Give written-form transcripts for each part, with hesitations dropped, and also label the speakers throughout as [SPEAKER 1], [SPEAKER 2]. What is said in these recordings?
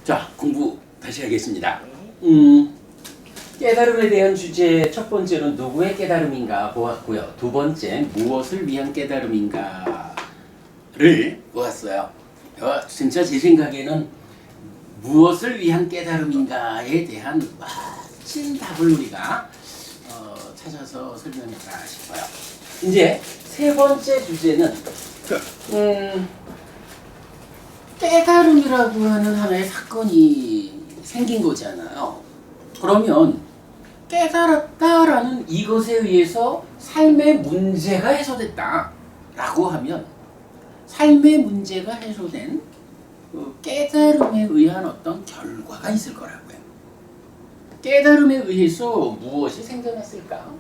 [SPEAKER 1] 자, 공부 다시 하겠습니다. 깨달음에 대한 주제 첫 번째는 누구의 깨달음인가 보았고요. 두 번째, 무엇을 위한 깨달음인가를 보았어요. 진짜 제 생각에는 무엇을 위한 깨달음인가에 대한 멋진 답을 우리가 찾아서 설명했다 싶어요. 이제 세 번째 주제는 깨달음이라고 하는 하나의 사건이 생긴 거잖아요. 그러면 깨달았다라는 이것에 의해서 삶의 문제가 해소됐다라고 하면 삶의 문제가 해소된 그 깨달음에 의한 어떤 결과가 있을 거라고요. 깨달음에 의해서 무엇이 생겨났을까?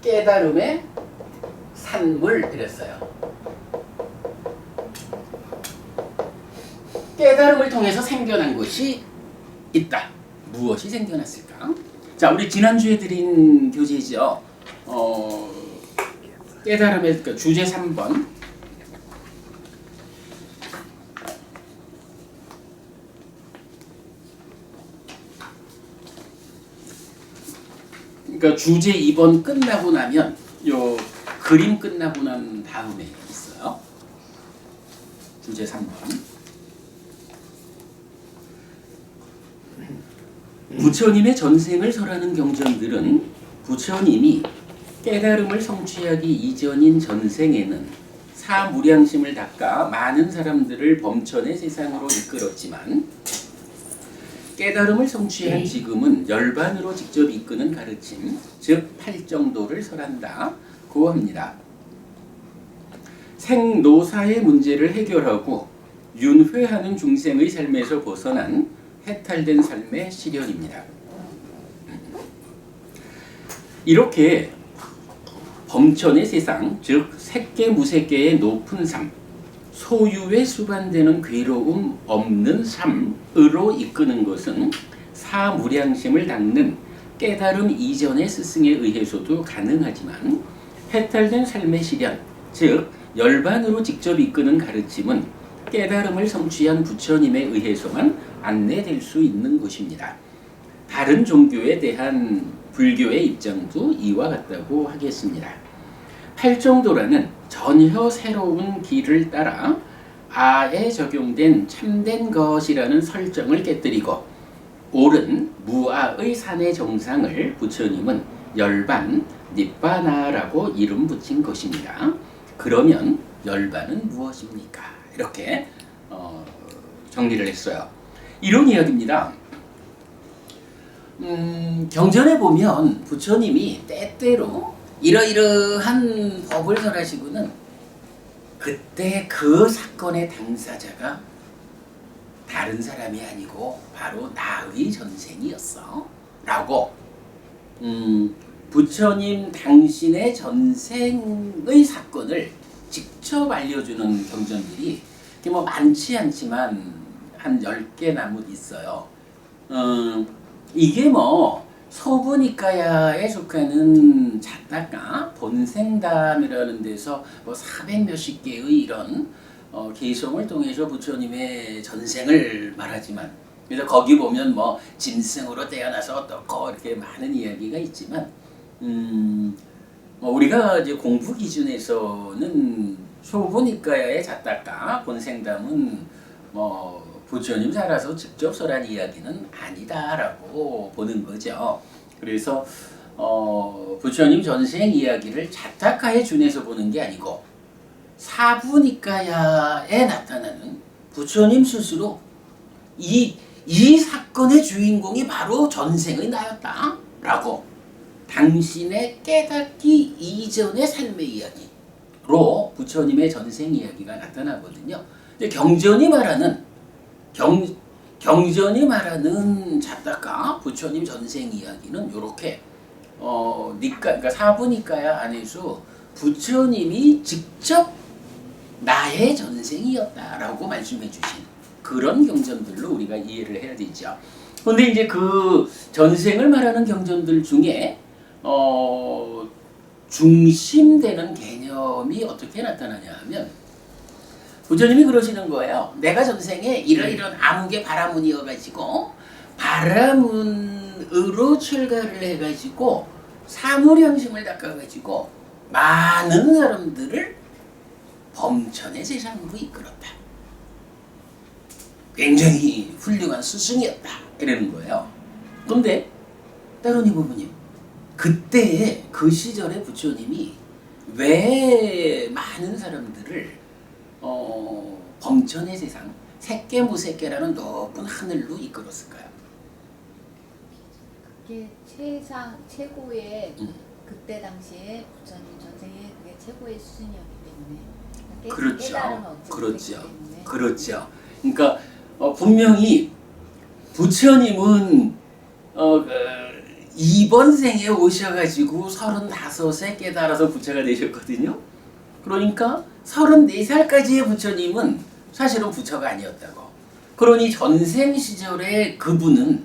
[SPEAKER 1] 깨달음의 산물 이랬어요. 깨달음을 통해서 생겨난 것이 있다. 무엇이 생겨났을까? 자, 우리 지난주에 드린 교재죠. 깨달음의 주제 3번. 그러니까 주제 2번 끝나고 나면 요 그림 끝나고 난 다음에 있어요. 주제 3번. 부처님의 전생을 설하는 경전들은 부처님이 깨달음을 성취하기 이전인 전생에는 사무량심을 닦아 많은 사람들을 범천의 세상으로 이끌었지만 깨달음을 성취한 지금은 열반으로 직접 이끄는 가르침, 즉 팔정도를 설한다고 합니다. 생노사의 문제를 해결하고 윤회하는 중생의 삶에서 벗어난 해탈된 삶의 실현입니다. 이렇게 범천의 세상, 즉 색계무색계의 높은 삶, 소유에 수반되는 괴로움 없는 삶으로 이끄는 것은 사무량심을 닦는 깨달음 이전의 스승에 의해서도 가능하지만 해탈된 삶의 실현, 즉 열반으로 직접 이끄는 가르침은 깨달음을 성취한 부처님에 의해서만 안내될 수 있는 것입니다. 다른 종교에 대한 불교의 입장도 이와 같다고 하겠습니다. 팔정도라는 전혀 새로운 길을 따라 아에 적용된 참된 것이라는 설정을 깨뜨리고 옳은 무아의 산의 정상을 부처님은 열반, 니빠나라고 이름 붙인 것입니다. 그러면 열반은 무엇입니까? 이렇게 정리를 했어요. 이런 이야기입니다. 경전에 보면 부처님이 때때로 이러이러한 법을 설하시고는 그때 그 사건의 당사자가 다른 사람이 아니고 바로 나의 전생이었어 라고 부처님 당신의 전생의 사건을 직접 알려주는 경전들이 뭐 많지 않지만 한 10개 남짓 있어요. 이게 뭐 소부니까야에 속하는 자타가 본생담이라는 데서 뭐 400몇십 개의 이런 개성을 통해서 부처님의 전생을 말하지만, 그래서 거기 보면 뭐 짐승으로 태어나서 어떻고 이렇게 많은 이야기가 있지만, 뭐 우리가 이제 공부 기준에서는 소부니까야의 자타가 본생담은 뭐 부처님 살아서 직접 설한 이야기는 아니다라고 보는 거죠. 그래서 부처님 전생 이야기를 자타카에 준해서 보는 게 아니고 사부니까야에 나타나는 부처님 스스로 이 사건의 주인공이 바로 전생의 나였다라고 당신의 깨닫기 이전의 삶의 이야기로 부처님의 전생 이야기가 나타나거든요. 경전이 말하는 경전이 말하는 자타카 부처님 전생 이야기는 이렇게 그러니까 사부니까야 안에서 부처님이 직접 나의 전생이었다라고 말씀해 주신 그런 경전들로 우리가 이해를 해야 되죠. 그런데 이제 그 전생을 말하는 경전들 중에 중심되는 개념이 어떻게 나타나냐 하면 부처님이 그러시는 거예요. 내가 전생에 이러이러한 암흑의 바라문이어가지고 바라문으로 출가를 해가지고 사무량심을 닦아가지고 많은 사람들을 범천의 세상으로 이끌었다. 굉장히 훌륭한 스승이었다. 이러는 거예요. 그런데 따로니 부부님, 그때의 그 시절의 부처님이 왜 많은 사람들을 범천의 세상, 색계무색계라는 높은 하늘로 이끌었을까요?
[SPEAKER 2] 그게 최고의 그때 당시에 부처님 전생에 그게 최고의 수준이었기 때문에
[SPEAKER 1] 그렇죠. 그렇죠. 그렇죠. 그러니까 분명히 부처님은 이번 생에 오셔가지고 35에 깨달아서 부처가 되셨거든요. 그러니까 34살까지의 부처님은 사실은 부처가 아니었다고. 그러니 전생 시절에 그분은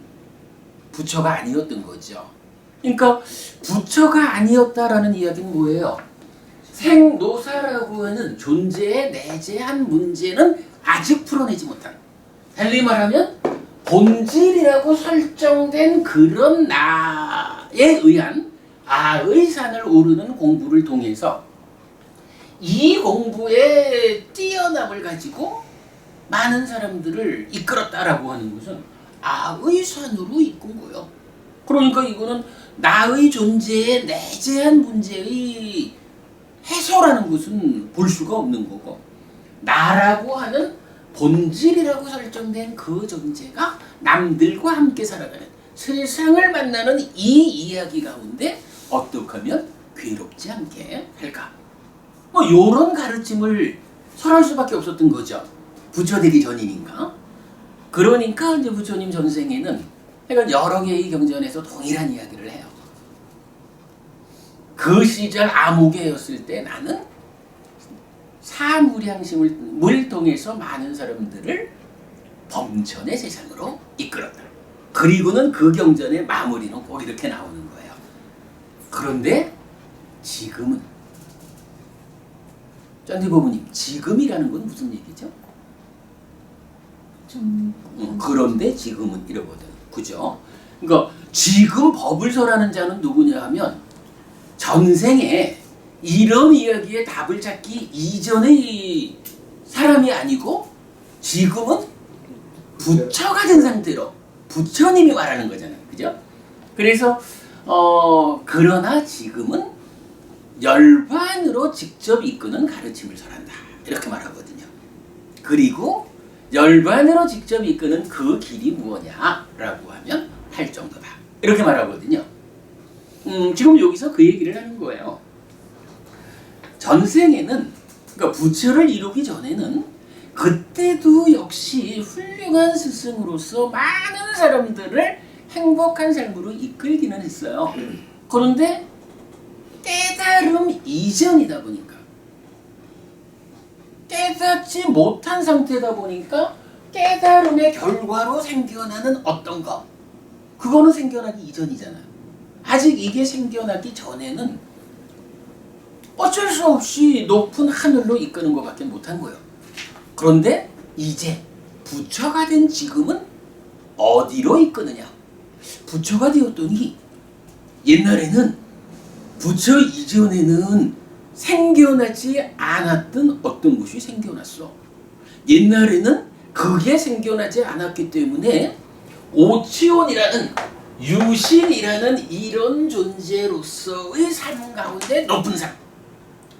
[SPEAKER 1] 부처가 아니었던 거죠. 그러니까 부처가 아니었다라는 이야기는 뭐예요? 생노사라고 하는 존재의 내재한 문제는 아직 풀어내지 못한, 달리 말하면 본질이라고 설정된 그런 나에 의한 아의 산을 오르는 공부를 통해서 이 공부의 뛰어남을 가지고 많은 사람들을 이끌었다라고 하는 것은 아의 산으로 이끈 거예요. 그러니까 이거는 나의 존재의 내재한 문제의 해소라는 것은 볼 수가 없는 거고, 나라고 하는 본질이라고 설정된 그 존재가 남들과 함께 살아가는 세상을 만나는 이 이야기 가운데 어떻게 하면 괴롭지 않게 할까? 뭐 이런 가르침을 설할 수밖에 없었던 거죠. 부처 되기 전이니까. 그러니까 이제 부처님 전생에는 그러니까 여러 개의 경전에서 동일한 이야기를 해요. 그 시절 아무개였을 때 나는 사무량심을 통해서 많은 사람들을 범천의 세상으로 이끌었다. 그리고는 그 경전의 마무리는 꼭 이렇게 나오는 거예요. 그런데 지금은, 짠디버부님, 지금이라는 건 무슨 얘기죠? 그런데 지금은 이러거든. 그죠? 그러니까 지금 법을 설하는 자는 누구냐 하면 전생에 이런 이야기에 답을 찾기 이전의 사람이 아니고 지금은 부처가 된 상태로 부처님이 말하는 거잖아요. 그죠? 그래서 그러나 지금은 열반으로 직접 이끄는 가르침을 설한다. 이렇게 말하거든요. 그리고 열반으로 직접 이끄는 그 길이 무엇냐라고 하면 팔정도다. 이렇게 말하거든요. 지금 여기서 그 얘기를 하는 거예요. 전생에는, 그러니까 부처를 이루기 전에는 그때도 역시 훌륭한 스승으로서 많은 사람들을 행복한 삶으로 이끌기는 했어요. 그런데 깨달음 이전이다 보니까, 깨닫지 못한 상태다 보니까 깨달음의 결과로 생겨나는 어떤 것, 그거는 생겨나기 이전이잖아요. 아직 이게 생겨나기 전에는 어쩔 수 없이 높은 하늘로 이끄는 것밖에 못한 거예요. 그런데 이제 부처가 된 지금은 어디로 이끄느냐? 부처가 되었더니 옛날에는 부처 이전에는 생겨나지 않았던 어떤 것이 생겨났어. 옛날에는 그게 생겨나지 않았기 때문에 오치온이라는 유신이라는 이런 존재로서의 삶 가운데 높은 삶,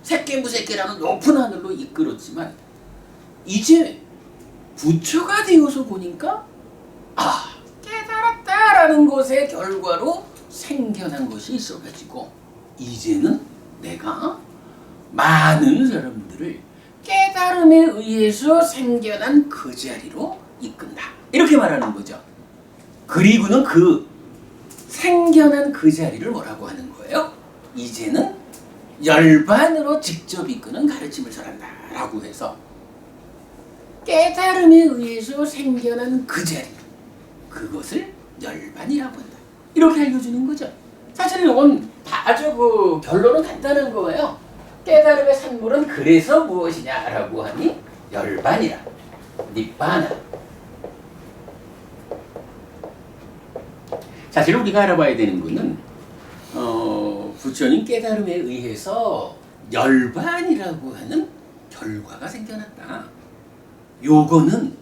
[SPEAKER 1] 색계무색계라는 높은 하늘로 이끌었지만 이제 부처가 되어서 보니까 깨달았다라는 것의 결과로 생겨난 것이 있어가지고 이제는 내가 많은 사람들을 깨달음에 의해서 생겨난 그 자리로 이끈다. 이렇게 말하는 거죠. 그리고는 그 생겨난 그 자리를 뭐라고 하는 거예요? 이제는 열반으로 직접 이끄는 가르침을 설한다 라고 해서 깨달음에 의해서 생겨난 그 자리, 그것을 열반이라고 한다. 이렇게 알려주는 거죠. 사실 이건 아주 결론은 간단한 거예요. 깨달음의 산물은 그래서 무엇이냐라고 하니 열반이라. 니빠나. 사실 우리가 알아봐야 되는 거는 부처님 깨달음에 의해서 열반이라고 하는 결과가 생겨났다. 요거는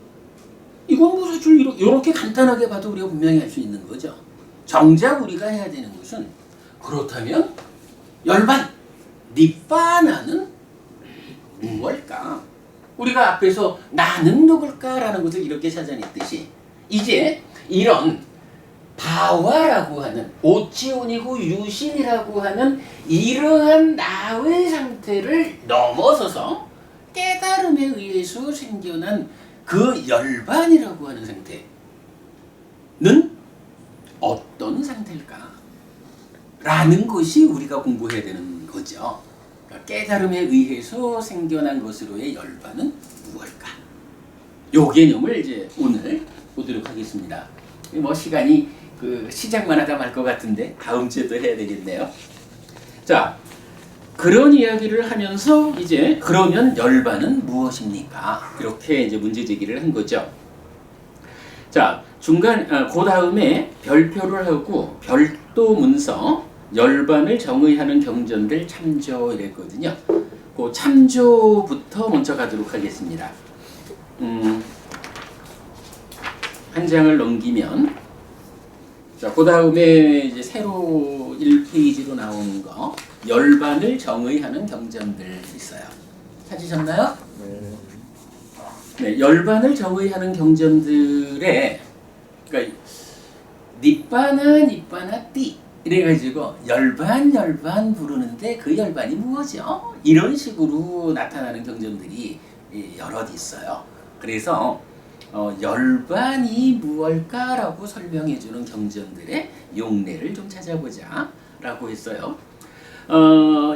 [SPEAKER 1] 이건 뭐 사실 이렇게 간단하게 봐도 우리가 분명히 알 수 있는 거죠. 정작 우리가 해야 되는 것은 그렇다면 열반, 니빠나는 무엇일까? 우리가 앞에서 나는 누굴까라는 것을 이렇게 찾아냈듯이 이제 이런 바와라고 하는 오치온이고 유신이라고 하는 이러한 나의 상태를 넘어서서 깨달음에 의해서 생겨난 그 열반이라고 하는 상태는 어떤 상태일까? 라는 것이 우리가 공부해야 되는 거죠. 그러니까 깨달음에 의해서 생겨난 것으로의 열반은 무엇일까? 요 개념을 이제 오늘 보도록 하겠습니다. 뭐 시간이 시작만 하다 말 것 같은데 다음 주에 또 해야 되겠네요. 자, 그런 이야기를 하면서 이제 그러면 열반은 무엇입니까? 이렇게 이제 문제 제기를 한 거죠. 자, 중간 그 다음에 별표를 하고 별도 문서 열반을 정의하는 경전들 참조 이랬거든요. 그 참조부터 먼저 가도록 하겠습니다. 한 장을 넘기면 자, 그 다음에 이제 새로 1페이지로 나오는 거 열반을 정의하는 경전들 있어요. 찾으셨나요? 네, 열반을 정의하는 경전들에 그러니까 니빠나 이래가지고 열반 부르는데 그 열반이 무엇이요? 이런 식으로 나타나는 경전들이 여럿 있어요. 그래서 열반이 무엇일까라고 설명해주는 경전들의 용례를 좀 찾아보자 라고 했어요.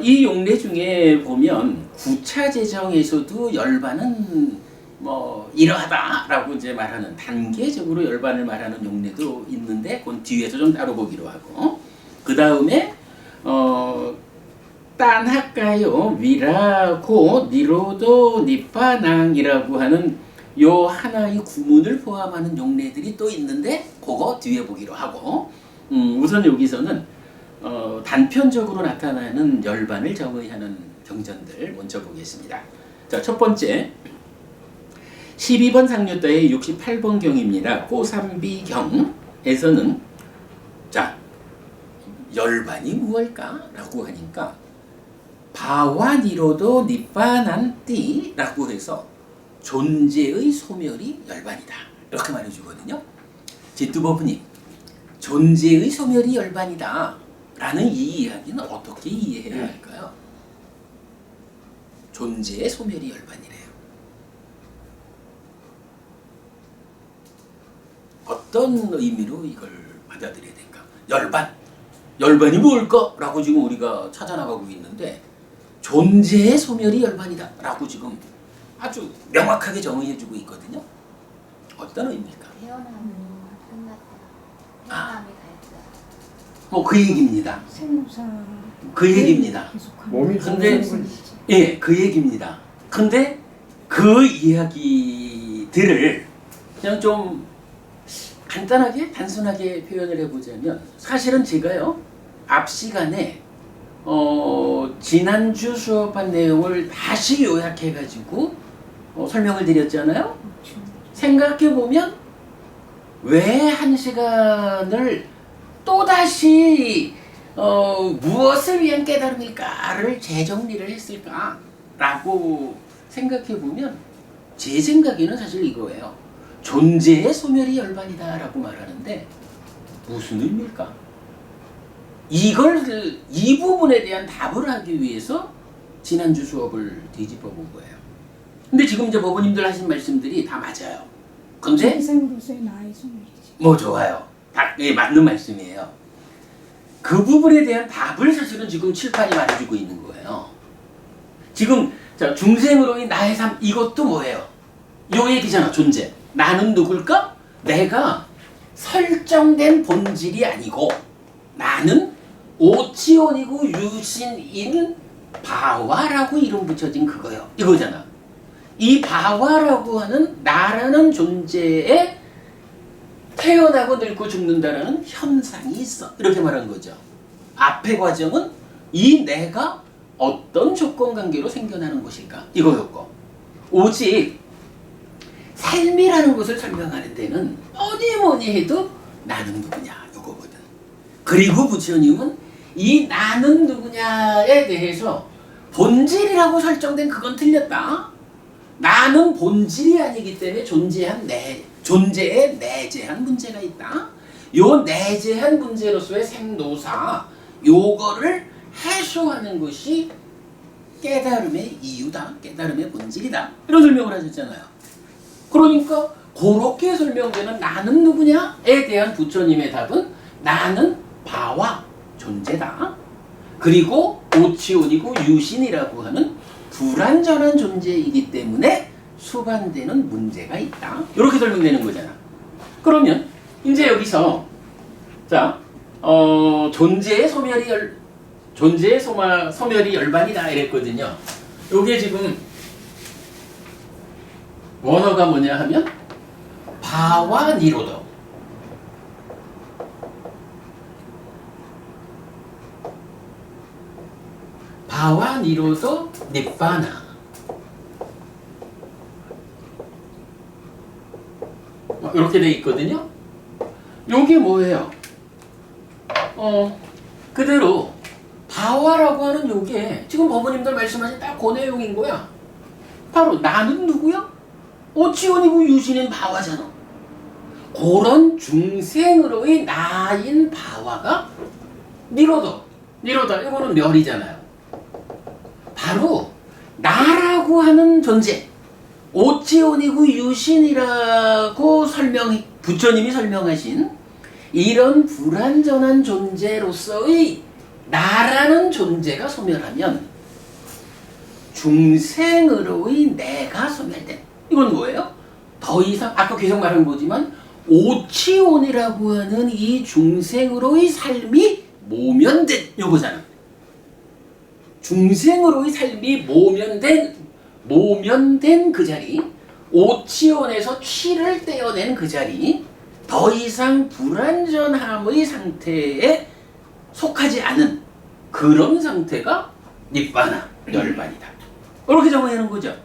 [SPEAKER 1] 이 용례 중에 보면 구차제정에서도 열반은 뭐 이러하다라고 이제 말하는 단계적으로 열반을 말하는 용례도 있는데 그건 뒤에서 좀 따로 보기로 하고 그 다음에 딴학가요 위라고 니로도 니빠낭이라고 하는 요 하나의 구문을 포함하는 용례들이 또 있는데 그거 뒤에 보기로 하고 우선 여기서는 단편적으로 나타나는 열반을 정의하는 경전들 먼저 보겠습니다. 자, 첫 번째 12번 상류자의 68번 경입니다. 꼬삼비경에서는 자, 열반이 무엇일까? 라고 하니까 바와니로도 니빠난띠 라고 해서 존재의 소멸이 열반이다. 이렇게 말해주거든요. 제뚜버프님, 존재의 소멸이 열반이다. 라는 이 이야기는 어떻게 이해해야 할까요? 존재의 소멸이 열반이래요. 어떤 의미로 이걸 받아들여야 될까? 열반이 뭘까? 라고 지금 우리가 찾아나가고 있는데 존재의 소멸이 열반이다. 라고 지금 아주 명확하게 정의해주고 있거든요. 어떤 의미일까?
[SPEAKER 2] 태어나면 끝났다. 태어남이 갈다.
[SPEAKER 1] 뭐 그 얘기입니다.
[SPEAKER 3] 생사
[SPEAKER 1] 그 얘기입니다.
[SPEAKER 3] 몸이
[SPEAKER 1] 근데 예, 그 얘기입니다. 근데 그 이야기들을 그냥 좀 간단하게 단순하게 표현을 해보자면 사실은 제가요 앞 시간에 지난주 수업한 내용을 다시 요약해가지고 설명을 드렸잖아요. 생각해보면 왜 한 시간을 또다시 무엇을 위한 깨달음일까를 재정리를 했을까라고 생각해보면 제 생각에는 사실 이거예요. 존재의 소멸이 열반이다라고 말하는데 무슨 의미일까? 이 부분에 대한 답을 하기 위해서 지난주 수업을 뒤집어 본 거예요. 근데 지금 이제 법원님들 하신 말씀들이 다 맞아요. 근데
[SPEAKER 3] 인생으로서의 나의 소멸이지.
[SPEAKER 1] 뭐 좋아요. 다 맞는 말씀이에요. 그 부분에 대한 답을 사실은 지금 칠판이 말해주고 있는 거예요. 지금 자, 중생으로의 나의 삶 이것도 뭐예요? 요 얘기잖아. 존재. 나는 누굴까? 내가 설정된 본질이 아니고 나는 오치온이고 유신인 바와라고 이름 붙여진 그거요. 이거잖아. 이 바와라고 하는 나라는 존재에 태어나고 늙고 죽는다라는 현상이 있어. 이렇게 말한 거죠. 앞의 과정은 이 내가 어떤 조건관계로 생겨나는 것일까? 이거였고, 오직 삶이라는 것을 설명하는 데는 뭐니 해도 나는 누구냐 이거거든. 그리고 부처님은 이 나는 누구냐에 대해서 본질이라고 설정된 그건 틀렸다. 나는 본질이 아니기 때문에 존재에 내재한 문제가 있다. 요 내재한 문제로서의 생노사, 요거를 해소하는 것이 깨달음의 이유다. 깨달음의 본질이다. 이런 설명을 하셨잖아요. 그러니까 그렇게 설명되는 나는 누구냐에 대한 부처님의 답은 나는 바와 존재다. 그리고 오치온이고 유신이라고 하는 불완전한 존재이기 때문에 수반되는 문제가 있다. 이렇게 설명되는 거잖아. 그러면 이제 여기서 자 존재의 소멸이 열반이다 이랬거든요. 요게 지금 원어가 뭐냐 하면 바와 니로도. 바와 니로도 니바나. 이렇게 돼 있거든요. 요게 뭐예요? 그대로 바와라고 하는 요게 지금 법원님들 말씀하신 딱 그 내용인 거야. 바로 나는 누구야? 오치온이고 유신인 바와잖아. 그런 중생으로의 나인 바와가 니로다. 이거는 멸이잖아요. 바로 나라고 하는 존재, 오치온이고 유신이라고 부처님이 설명하신 이런 불완전한 존재로서의 나라는 존재가 소멸하면 중생으로의 내가 소멸된. 이건 뭐예요? 더 이상 아까 계속 말한 거지만 오치온이라고 하는 이 중생으로의 삶이 모면된 요거잖아. 중생으로의 삶이 모면된 그 자리, 오치온에서 취를 떼어낸 그 자리, 더 이상 불완전함의 상태에 속하지 않은 그런 상태가 니바나, 열반이다. 이렇게 정의하는 거죠.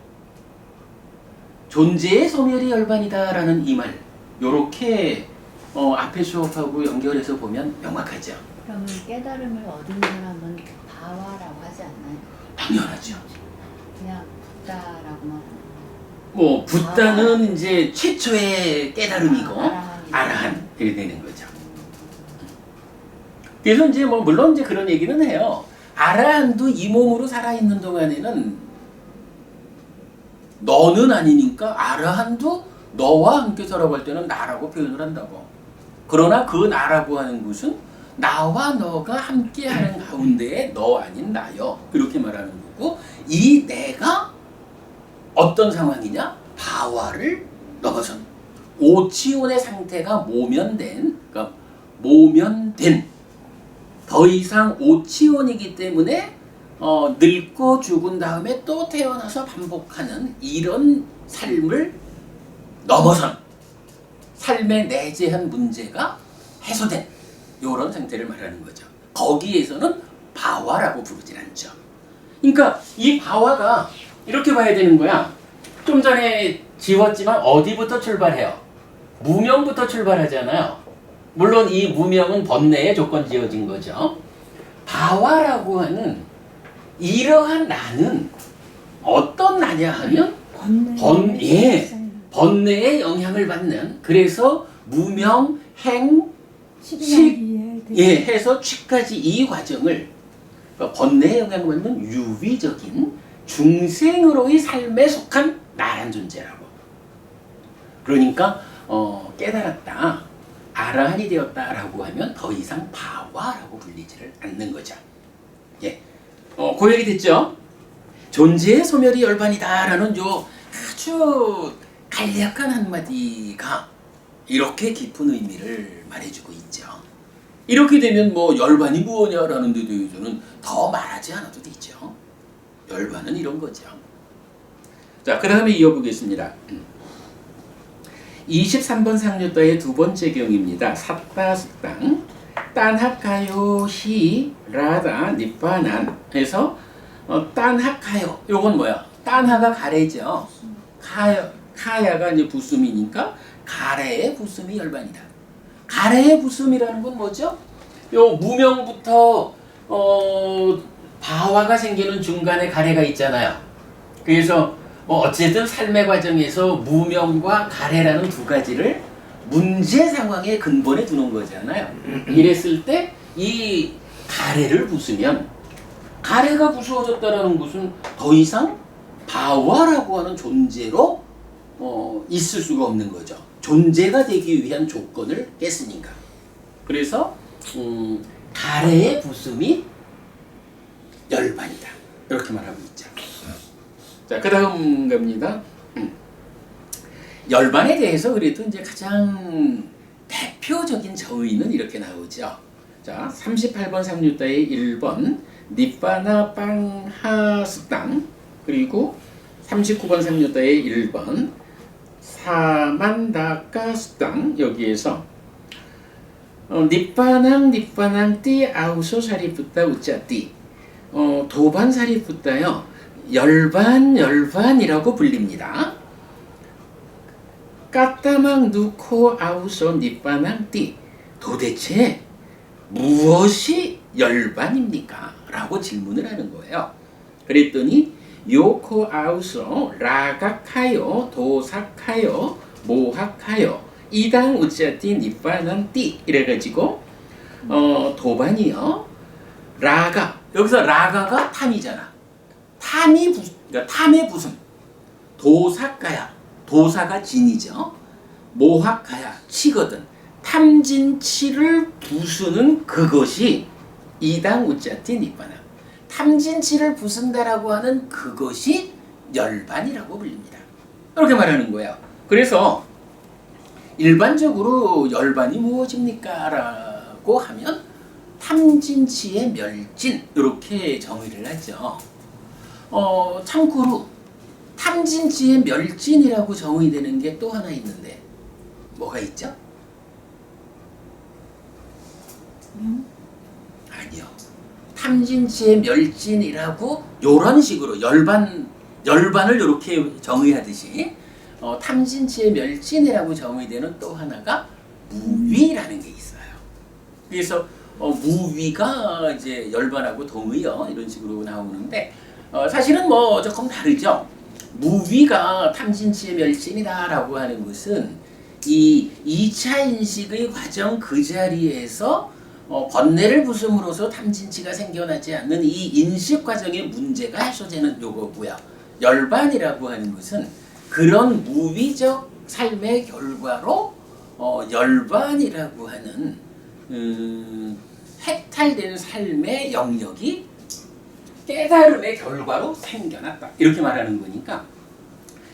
[SPEAKER 1] 존재의 소멸이 열반이다라는 이 말, 요렇게 앞에 수업하고 연결해서 보면 명확하죠.
[SPEAKER 2] 그러면 깨달음을 얻은 사람은 바와라고 하지 않나요?
[SPEAKER 1] 당연하죠.
[SPEAKER 2] 그냥 붓다라고만.
[SPEAKER 1] 뭐 붓다는 이제 최초의 깨달음이고
[SPEAKER 2] 아라한이
[SPEAKER 1] 아라한 이렇게 되는 거죠. 그래서 이제 뭐 물론 이제 그런 얘기는 해요. 아라한도 이 몸으로 살아 있는 동안에는 너는 아니니까 아라한도 너와 함께 살아갈 때는 나라고 표현을 한다고. 그러나 그 나라고 하는 것은 나와 너가 함께하는 가운데에 너 아닌 나요. 이렇게 말하는 거고, 이 내가 어떤 상황이냐? 바와를 넘어선 오치온의 상태가 모면된, 더 이상 오치온이기 때문에 늙고 죽은 다음에 또 태어나서 반복하는 이런 삶을 넘어선 삶의 내재한 문제가 해소된 이런 상태를 말하는 거죠. 거기에서는 바와라고 부르진 않죠. 그러니까 이 바와가 이렇게 봐야 되는 거야. 좀 전에 지웠지만 어디부터 출발해요? 무명부터 출발하잖아요. 물론 이 무명은 번뇌의 조건 지어진 거죠. 바와라고 하는 이러한 나는 어떤 나냐 하면 번뇌의 영향을 받는, 그래서 무명, 행, 해서 취까지 이 과정을 번뇌의 영향을 받는 유비적인 중생으로의 삶에 속한 나란 존재라고. 그러니까 깨달았다, 아라한이 되었다라고 하면 더 이상 바와라고 불리지를 않는 거죠. 예, 그 얘기 됐죠? 존재의 소멸이 열반이다라는 요 아주 간략한 한마디가 이렇게 깊은 의미를 말해주고 있죠. 이렇게 되면 뭐 열반이 무엇냐라는 데 대해서는 더 말하지 않아도 되죠. 열반은 이런 거죠. 자, 그 다음에 이어보겠습니다. 23번 상류다의 두 번째 경입니다. 삿다 숫당 딴학가요 히 라다 니빠난 해서 딴학가요 요건 뭐야? 딴하가 가래죠. 카야가 이제 부수미니까 가래의 부수미 열반이다. 가래의 부수미라는 건 뭐죠? 요 무명부터 바화가 생기는 중간에 가래가 있잖아요. 그래서 어쨌든 삶의 과정에서 무명과 가래라는 두 가지를 문제 상황의 근본에 두는 거잖아요. 이랬을 때 이 가래를 부수면 가래가 부수어졌다라는 것은 더 이상 바화라고 하는 존재로 있을 수가 없는 거죠. 존재가 되기 위한 조건을 깼으니까. 그래서 가래의 부수미 열반이다. 이렇게 말하고 있죠. 자, 그 다음 겁니다. 열반에 대해서 그래도 이제 가장 대표적인 저의는 이렇게 나오죠. 자, 38번 상류다의 1번 니빠나 빵하스땅, 그리고 39번 상류다의 1번 사만다까스땅. 여기에서 니빠낭 띠 아우소 사리푸따 우짜띠, 도반 사리푸따요 열반이라고 불립니다. 까따망 누코 아우소 니빠낭 띠, 도대체 무엇이 열반입니까? 라고 질문을 하는 거예요. 그랬더니 요코 아우소 라각하요 도삭하요 모학하요 이당 우짜띠 니빠낭 띠 이래가지고 도반이요 라가, 여기서 라가가 탐이잖아. 그러니까 탐의 부승. 도삭가야, 도사가 진이죠. 모학가야, 치거든. 탐진치를 부수는 그것이 이당 우짜띠 니빠나. 탐진치를 부순다라고 하는 그것이 열반이라고 불립니다. 이렇게 말하는 거예요. 그래서 일반적으로 열반이 무엇입니까? 라고 하면 탐진치의 멸진, 이렇게 정의를 하죠. 참고로 탐진치의 멸진이라고 정의되는 게 또 하나 있는데 뭐가 있죠? 아니요. 탐진치의 멸진이라고 요런 식으로 열반을 이렇게 정의하듯이 탐진치의 멸진이라고 정의되는 또 하나가 무위라는 게 있어요. 그래서 무위가 이제 열반하고 동의어 이런 식으로 나오는데 사실은 뭐 조금 다르죠. 무위가 탐진치의 멸진이다라고 하는 것은 이 2차 인식의 과정 그 자리에서 번뇌를 부숨으로써 탐진치가 생겨나지 않는 이 인식 과정의 문제가 해소되는 요거고요. 열반이라고 하는 것은 그런 무위적 삶의 결과로 열반이라고 하는 해탈된 삶의 영역이 깨달음의 결과로 생겨났다. 이렇게 말하는 거니까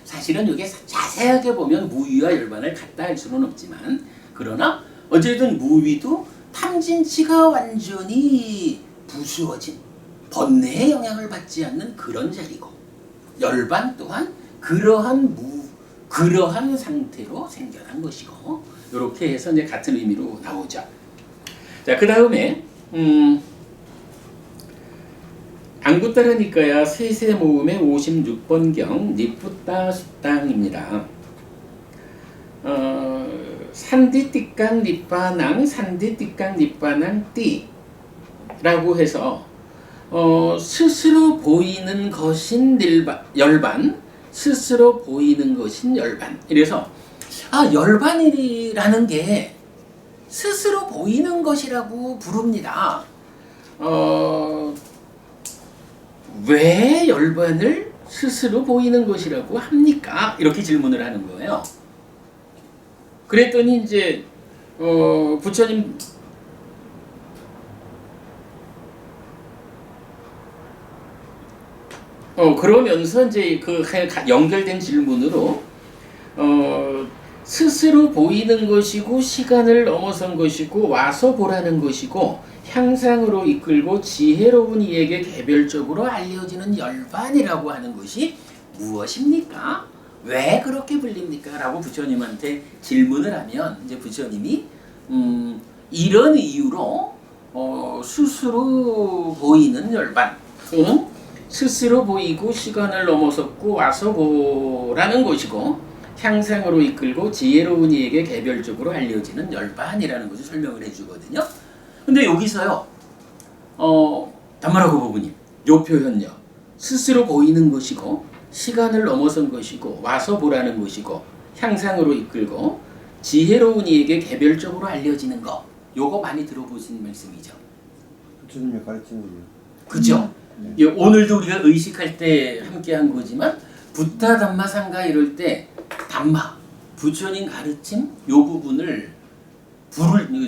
[SPEAKER 1] 사실은 이게 자세하게 보면 무위와 열반을 같다 할 수는 없지만, 그러나 어쨌든 무위도 탐진치가 완전히 부수어진 번뇌의 영향을 받지 않는 그런 자리고, 열반 또한 그러한 상태로 생겨난 것이고, 이렇게 해서 이제 같은 의미로 나오죠. 자, 그 다음에 안구따르니까야 세세 모음의 56번경 니푸따 숫당입니다. 산디띠깡 니빠낭 산디띠깡 니빠낭 띠라고 해서 스스로 보이는 것인 열반, 스스로 보이는 것인 열반. 이래서 열반이라는 게 스스로 보이는 것이라고 부릅니다. 왜 열반을 스스로 보이는 것이라고 합니까? 이렇게 질문을 하는 거예요. 그랬더니 이제 부처님 그러면서 이제 그 연결된 질문으로 스스로 보이는 것이고 시간을 넘어선 것이고 와서 보라는 것이고 향상으로 이끌고 지혜로운 이에게 개별적으로 알려지는 열반이라고 하는 것이 무엇입니까? 왜 그렇게 불립니까? 라고 부처님한테 질문을 하면 이제 부처님이 이런 이유로 스스로 보이는 열반 또는 스스로 보이고 시간을 넘어섰고 와서 보라는 것이고 향상으로 이끌고 지혜로운 이에게 개별적으로 알려지는 열반이라는 것을 설명을 해주거든요. 근데 여기서요 단말하고 보부님 요 표현요 스스로 보이는 것이고 시간을 넘어선 것이고 와서 보라는 것이고 향상으로 이끌고 지혜로운 이에게 개별적으로 알려지는 것 요거 많이 들어보신 말씀이죠.
[SPEAKER 4] 부처님의 가르침이요.
[SPEAKER 1] 그죠? 예, 오늘도 우리가 의식할 때 함께한 거지만 부타 담마 상가 이럴 때 담마 부처님 가르침 요 부분을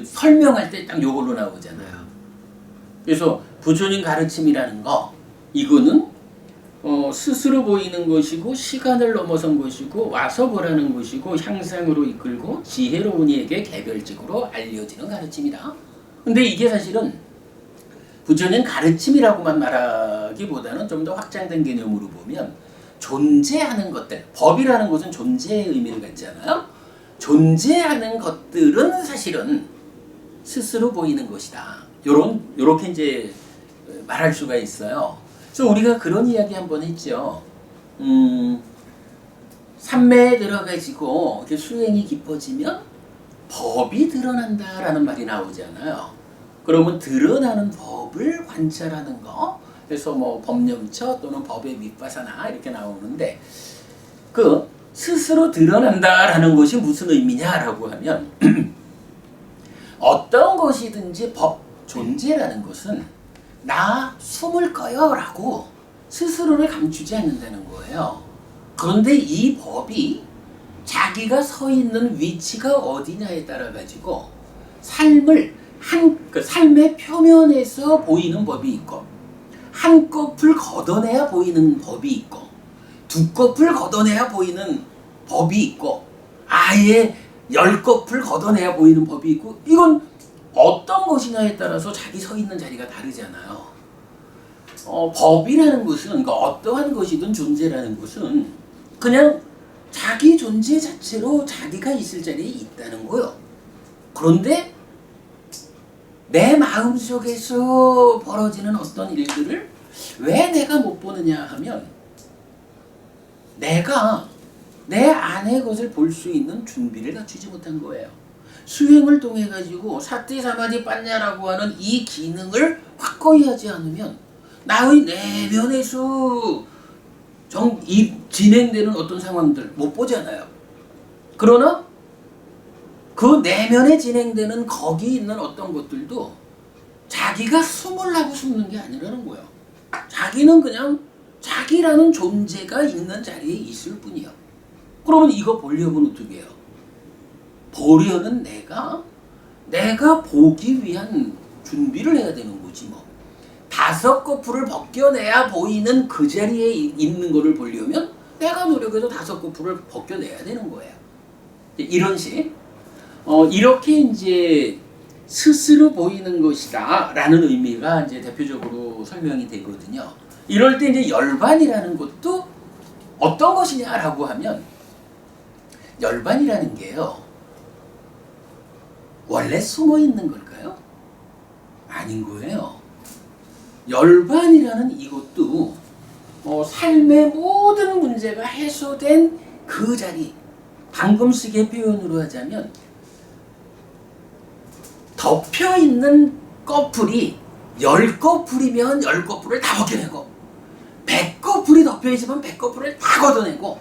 [SPEAKER 1] 설명할 때 딱 요걸로 나오잖아요. 그래서 부처님 가르침이라는 거 이거는 스스로 보이는 것이고 시간을 넘어선 것이고 와서 보라는 것이고 향상으로 이끌고 지혜로운 이에게 개별적으로 알려지는 가르침이다. 근데 이게 사실은 부처님 가르침이라고만 말하기보다는 좀 더 확장된 개념으로 보면 존재하는 것들, 법이라는 것은 존재의 의미를 갖잖아요. 존재하는 것들은 사실은 스스로 보이는 것이다. 요렇게 이제 말할 수가 있어요. 그래서 우리가 그런 이야기 한번 했죠. 삼매에 들어가지고 이렇게 수행이 깊어지면 법이 드러난다라는 말이 나오잖아요. 그러면 드러나는 법을 관찰하는 거. 그래서 뭐 법념처 또는 법의 밑바사나 이렇게 나오는데 그 스스로 드러난다라는 것이 무슨 의미냐라고 하면 어떤 것이든지 법, 존재라는 것은 나 숨을 거요 라고 스스로를 감추지 않는다는 거예요. 그런데 이 법이 자기가 서 있는 위치가 어디냐에 따라 가지고 삶을 삶의 표면에서 보이는 법이 있고 한꺼풀 걷어내야 보이는 법이 있고 두꺼풀 걷어내야 보이는 법이 있고 아예 10꺼풀 걷어내야 보이는 법이 있고 이건 어떤 것이냐에 따라서 자기 서 있는 자리가 다르잖아요. 법이라는 것은 그러니까 어떠한 것이든 존재라는 것은 그냥 자기 존재 자체로 자기가 있을 자리에 있다는 거요. 그런데 내 마음속에서 벌어지는 어떤 일들을 왜 내가 못 보느냐 하면 내가 내 안의 것을 볼 수 있는 준비를 갖추지 못한 거예요. 수행을 통해 가지고 사티 사마디 빠냐라고 하는 이 기능을 확고히 하지 않으면 나의 내면에서 진행되는 어떤 상황들 못 보잖아요. 그러나 그 내면에 진행되는 거기 있는 어떤 것들도 자기가 숨으려고 숨는 게 아니라는 거예요. 자기는 그냥 자기라는 존재가 있는 자리에 있을 뿐이야. 그러면 이거 보려면 어떻게 해요? 보려는 내가 보기 위한 준비를 해야 되는 거지 뭐. 5꺼풀을 벗겨내야 보이는 그 자리에 있는 거를 보려면 내가 노력해서 5꺼풀을 벗겨내야 되는 거예요. 이런 식. 이렇게 이제 스스로 보이는 것이다 라는 의미가 이제 대표적으로 설명이 되거든요. 이럴 때 이제 열반이라는 것도 어떤 것이냐라고 하면 열반이라는 게요. 원래 숨어 있는 걸까요? 아닌 거예요. 열반이라는 이것도 삶의 모든 문제가 해소된 그 자리, 방금식의 표현으로 하자면 덮여있는 꺼풀이 10꺼풀이면 10꺼풀을 다 벗겨내고 100꺼풀이 덮여있으면 100꺼풀을 다 걷어내고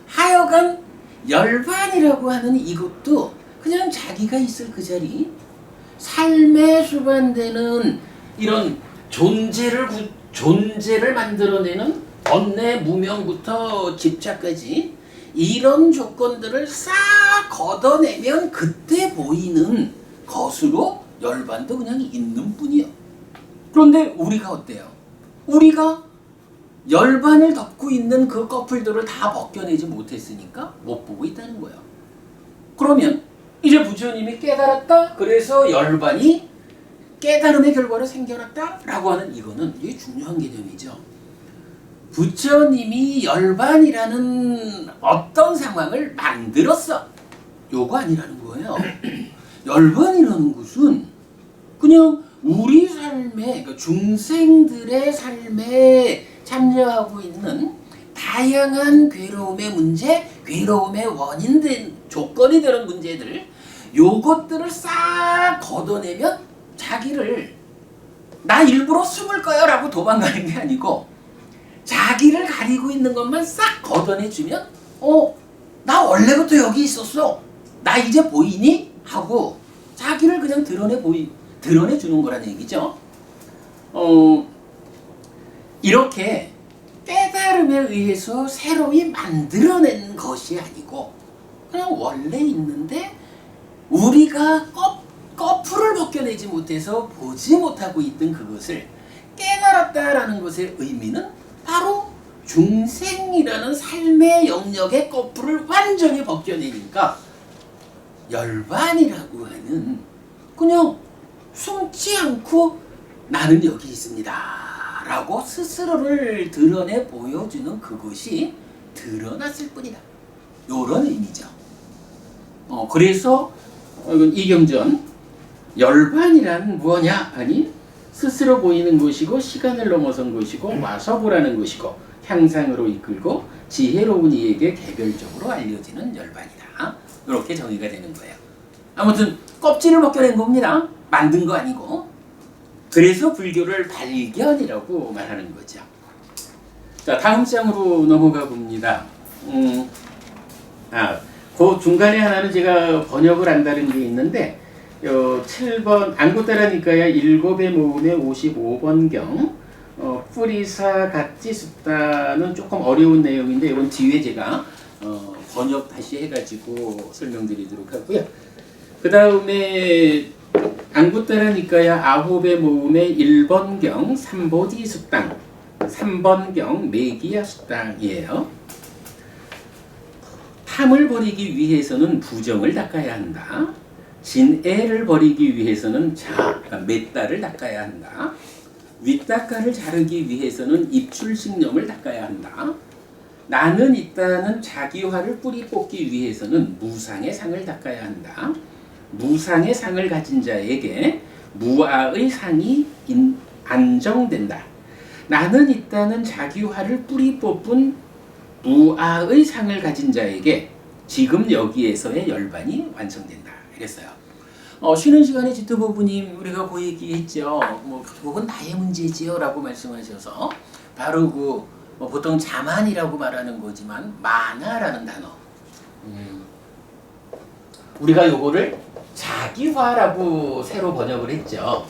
[SPEAKER 1] 하여간 열반이라고 하는 이것도 그냥 자기가 있을 그 자리 삶에 수반되는 이런 존재를 만들어내는 언내 무명부터 집착까지 이런 조건들을 싹 걷어내면 그때 보이는 것으로 열반도 그냥 있는 뿐이요. 그런데 우리가 어때요? 우리가 열반을 덮고 있는 그 커플들을 다 벗겨내지 못했으니까 못 보고 있다는 거예요. 그러면 이제 부처님이 깨달았다. 그래서 열반이 깨달음의 결과로 생겨났다 라고 하는 이거는 이게 중요한 개념이죠. 부처님이 열반이라는 어떤 상황을 만들었어. 요거 아니라는 거예요. 열반이라는 것은 그냥 우리 삶에, 그러니까 중생들의 삶에 참여하고 있는 다양한 괴로움의 문제, 괴로움의 원인된 조건이 되는 문제들, 요것들을 싹 걷어내면 자기를 나 일부러 숨을 거야 라고 도망가는 게 아니고 자기를 가리고 있는 것만 싹 걷어내주면 나 원래부터 여기 있었어. 나 이제 보이니? 하고 자기를 그냥 드러내주는 거라는 얘기죠. 이렇게 깨달음에 의해서 새로이 만들어낸 것이 아니고 그냥 원래 있는데 우리가 거풀을 벗겨내지 못해서 보지 못하고 있던 그것을 깨달았다라는 것의 의미는 바로 중생이라는 삶의 영역의 거풀을 완전히 벗겨내니까 열반이라고 하는 그냥 숨지 않고 나는 여기 있습니다 라고 스스로를 드러내 보여주는 그것이 드러났을 뿐이다. 요런 의미죠. 그래서 이경전 열반이란 뭐냐 하니 스스로 보이는 것이고 시간을 넘어선 것이고 와서 보라는 것이고 향상으로 이끌고 지혜로운 이에게 개별적으로 알려지는 열반이다. 이렇게 정의가 되는 거예요. 아무튼 껍질을 벗겨낸 겁니다. 만든 거 아니고. 그래서 불교를 발견이라고 말하는 거죠. 자, 다음 장으로 넘어가 봅니다. 그 중간에 하나는 제가 번역을 한다는 게 있는데 7번 안구따라니까야 7의 모음의 55번경 뿌리사 같지 숫다는 조금 어려운 내용인데 이건 뒤에 제가 번역 다시 해가지고 설명드리도록 하고요. 그 다음에 안구따라니까야 9의 모음의 1번경 삼보디 숫당 3번경 매기야 숫당이에요. 탐을 버리기 위해서는 부정을 닦아야 한다. 진애를 버리기 위해서는 그러니까 맷다를 닦아야 한다. 윗닦아를 자르기 위해서는 입출식념을 닦아야 한다. 나는 있다는 자기화를 뿌리 뽑기 위해서는 무상의 상을 닦아야 한다. 무상의 상을 가진 자에게 무아의 상이 안정된다. 나는 있다는 자기화를 뿌리 뽑은 무아의 상을 가진 자에게 지금 여기에서의 열반이 완성된다. 이랬어요. 쉬는 시간에 지토부부님 우리가 그 얘기했죠. 그건 나의 문제지요 라고 말씀하셔서 바로 보통 자만이라고 말하는 거지만 만화라는 단어. 우리가 요거를 자기화라고 새로 번역을 했죠.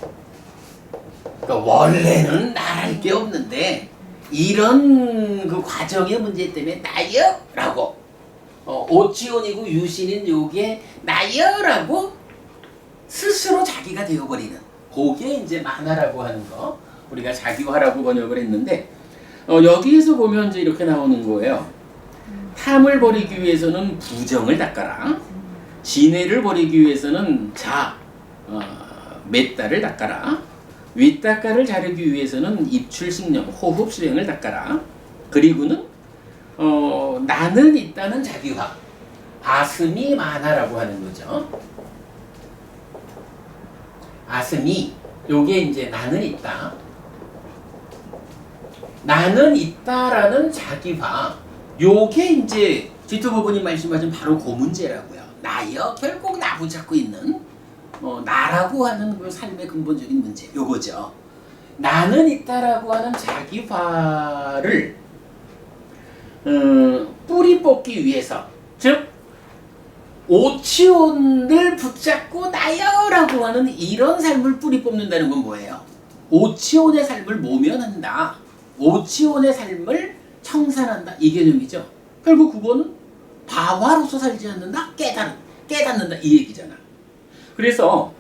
[SPEAKER 1] 그러니까 원래는 나랄 게 없는데 이런 그 과정의 문제 때문에 나요 라고 오치온이고 유신인 요게 나요 라고 스스로 자기가 되어버리는 그게 이제 만화라고 하는 거 우리가 자기화라고 번역을 했는데 여기에서 보면 이제 이렇게 나오는 거예요. 탐을 버리기 위해서는 부정을 닦아라. 진애를 버리기 위해서는 맷다를 닦아라. 윗닦아를 자르기 위해서는 입출식념, 호흡 수행을 닦아라. 그리고는 나는 있다는 자기화, 아스미 만화라고 하는 거죠. 아스미, 요게 이제 나는 있다. 나는 있다라는 자기화, 요게 이제 지토부부님 말씀하신 바로 그 문제라고요. 나요, 결국 나 붙잡고 있는 나라고 하는 그 삶의 근본적인 문제, 요거죠. 나는 있다라고 하는 자기화를 뿌리 뽑기 위해서, 즉 오치온을 붙잡고 나요라고 하는 이런 삶을 뿌리 뽑는다는 건 뭐예요? 오치온의 삶을 모면한다. 오치온의 삶을 청산한다. 이 개념이죠. 결국 그거는 바화로서 살지 않는다. 깨닫는다. 이 얘기잖아. 그래서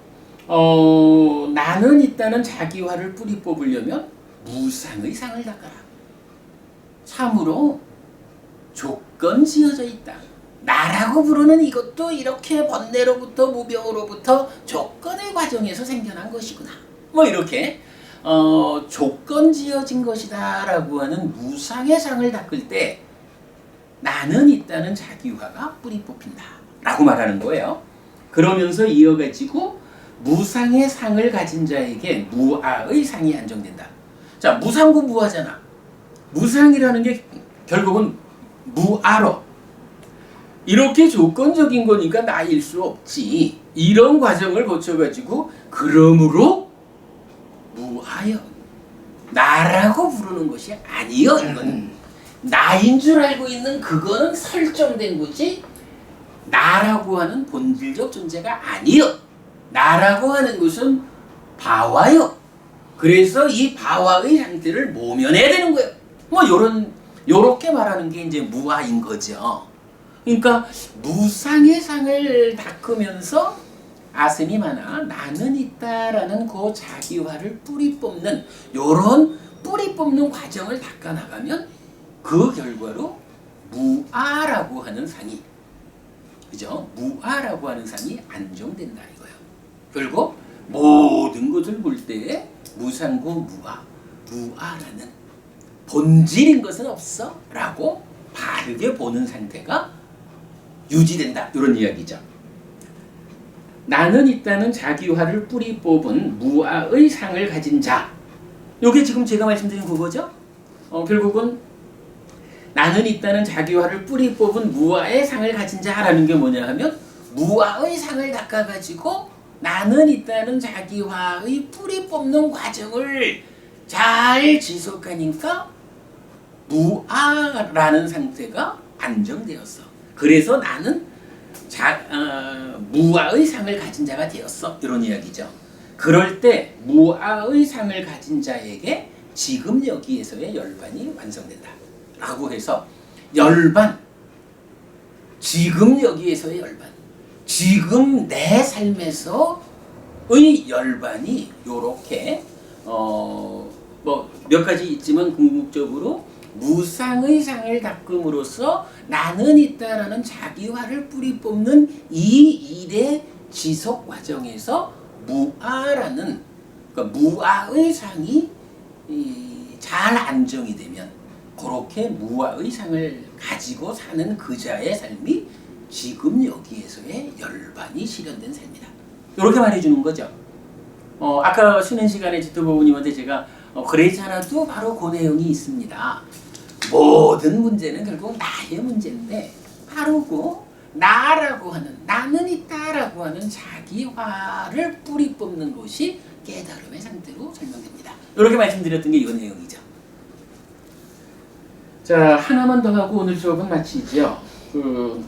[SPEAKER 1] 나는 있다는 자기화를 뿌리 뽑으려면 무상의 상을 닦아라. 참으로 조건 지어져 있다. 나라고 부르는 이것도 이렇게 번뇌로부터 무병으로부터 조건의 과정에서 생겨난 것이구나. 뭐 이렇게 조건 지어진 것이다라고 하는 무상의 상을 닦을 때 나는 있다는 자기화가 뿌리 뽑힌다라고 말하는 거예요. 그러면서 이어가지고 무상의 상을 가진 자에게 무아의 상이 안정된다. 자, 무상고 무아잖아. 무상이라는 게 결국은 무아로. 이렇게 조건적인 거니까 나일 수 없지. 이런 과정을 거쳐가지고 그러므로 무아여. 나라고 부르는 것이 아니여. 이건 나인 줄 알고 있는 그거는 설정된 거지. 나라고 하는 본질적 존재가 아니여. 나라고 하는 것은 바와요. 그래서 이 바와의 상태를 모면해야 되는 거예요. 뭐 요렇게 말하는 게 이제 무아인 거죠. 그러니까 무상의 상을 닦으면서 아슴이 많아 나는 있다라는 그 자기화를 뿌리 뽑는 요런 뿌리 뽑는 과정을 닦아 나가면 그 결과로 무아라고 하는 상이, 그죠? 무아라고 하는 상이 안정된다 이거예요. 결국 모든 것을 볼 때 무상고 무아라는 본질인 것은 없어 라고 바르게 보는 상태가 유지된다 이런 이야기죠. 나는 있다는 자기화를 뿌리 뽑은 무아의 상을 가진 자, 요게 지금 제가 말씀드린 그거죠. 결국은 나는 있다는 자기화를 뿌리 뽑은 무아의 상을 가진 자라는 게 뭐냐 하면 무아의 상을 닦아가지고 나는 있다는 자기화의 뿌리 뽑는 과정을 잘 지속하니까 무아라는 상태가 안정되었어. 그래서 나는 무아의 상을 가진 자가 되었어. 이런 이야기죠. 그럴 때 무아의 상을 가진 자에게 지금 여기에서의 열반이 완성된다 라고 해서 열반, 지금 여기에서의 열반, 지금 내 삶에서의 열반이 요렇게 뭐 몇 가지 있지만 궁극적으로 무상의 상을 닦음으로써 나는 있다라는 자기화를 뿌리 뽑는 이 일의 지속 과정에서 무아라는, 그러니까 무아의 상이 잘 안정이 되면 그렇게 무아의 상을 가지고 사는 그자의 삶이 지금 여기에서의 열반이 실현된 삶이다. 이렇게 말해주는 거죠. 아까 쉬는 시간에 지토부모님한테 제가 그랬잖아도 바로 그 내용이 있습니다. 모든 문제는 결국 나의 문제인데 바로 그 나라고 하는, 나는 있다라고 하는 자기화를 뿌리 뽑는 것이 깨달음의 상태로 설명됩니다. 이렇게 말씀드렸던 게 이 내용이죠. 자, 하나만 더 하고 오늘 수업은 마치죠. 두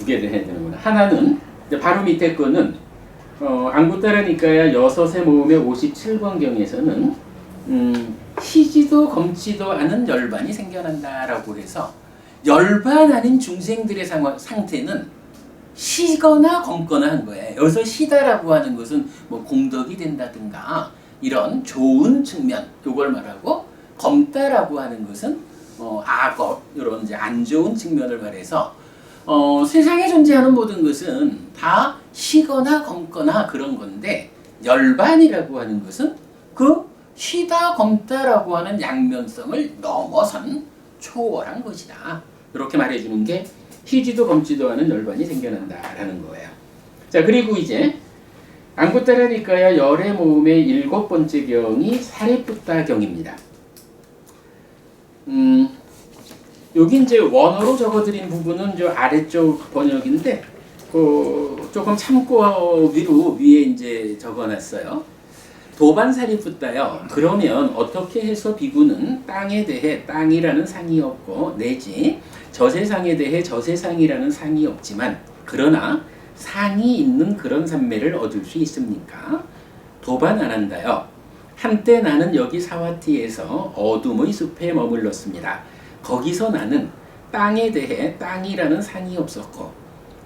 [SPEAKER 1] 개를 해야 되는구나. 하나는 바로 밑에 거는 안구따라 니까야 6의 모음의 57번경에서는 희지도 검지도 않은 열반이 생겨난다라고 해서 열반 아닌 중생들의 상태는 시거나 검거나 한 거예요. 여기서 시다라고 하는 것은 뭐 공덕이 된다든가 이런 좋은 측면, 이걸 말하고, 검다라고 하는 것은 악업, 이런 이제 안 좋은 측면을 말해서 세상에 존재하는 모든 것은 다 시거나 검거나 그런 건데, 열반이라고 하는 것은 그 시다 검다라고 하는 양면성을 넘어선 초월한 것이다. 이렇게 말해주는 게 희지도 검지도 않은 열반이 생겨난다라는 거예요. 자, 그리고 이제 안구따라 니까야 열의 모음의 7번째 경이 사리푸타 경입니다. 여기 이제 원어로 적어드린 부분은 저 아래쪽 번역인데 조금 참고 위에 이제 적어놨어요. 도반사리푸타요. 그러면 어떻게 해서 비구는 땅에 대해 땅이라는 상이 없고, 내지 저세상에 대해 저세상이라는 상이 없지만, 그러나 상이 있는 그런 삼매를 얻을 수 있습니까? 도반 안 한다요. 한때 나는 여기 사와티에서 어둠의 숲에 머물렀습니다. 거기서 나는 땅에 대해 땅이라는 상이 없었고,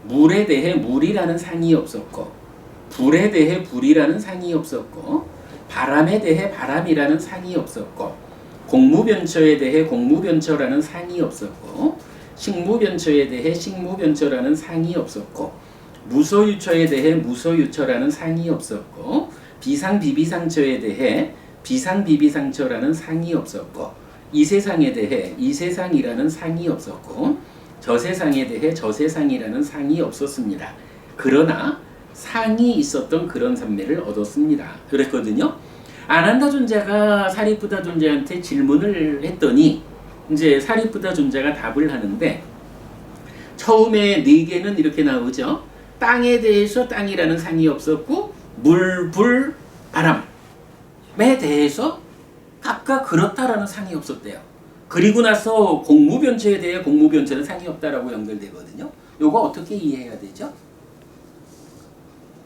[SPEAKER 1] 물에 대해 물이라는 상이 없었고, 불에 대해 불이라는 상이 없었고, 바람에 대해 바람이라는 상이 없었고, 공무변처에 대해 공무변처라는 상이 없었고, 식무변처에 대해 식무변처라는 상이 없었고, 무소유처에 대해 무소유처라는 상이 없었고, 비상비비상처에 대해 비상비비상처라는 상이 없었고, 이 세상에 대해 이 세상이라는 상이 없었고, 저 세상에 대해 저 세상이라는 상이 없었습니다. 그러나 상이 있었던 그런 삼매를 얻었습니다. 그랬거든요. 아난다 존자가 사리푸타 존자한테 질문을 했더니 이제 사리푸타 존자가 답을 하는데, 처음에 4개는 이렇게 나오죠. 땅에 대해서 땅이라는 상이 없었고, 물, 불, 바람에 대해서 각각 그렇다라는 상이 없었대요. 그리고 나서 공무변처에 대해 공무변처는 상이 없다라고 연결되거든요. 요거 어떻게 이해해야 되죠?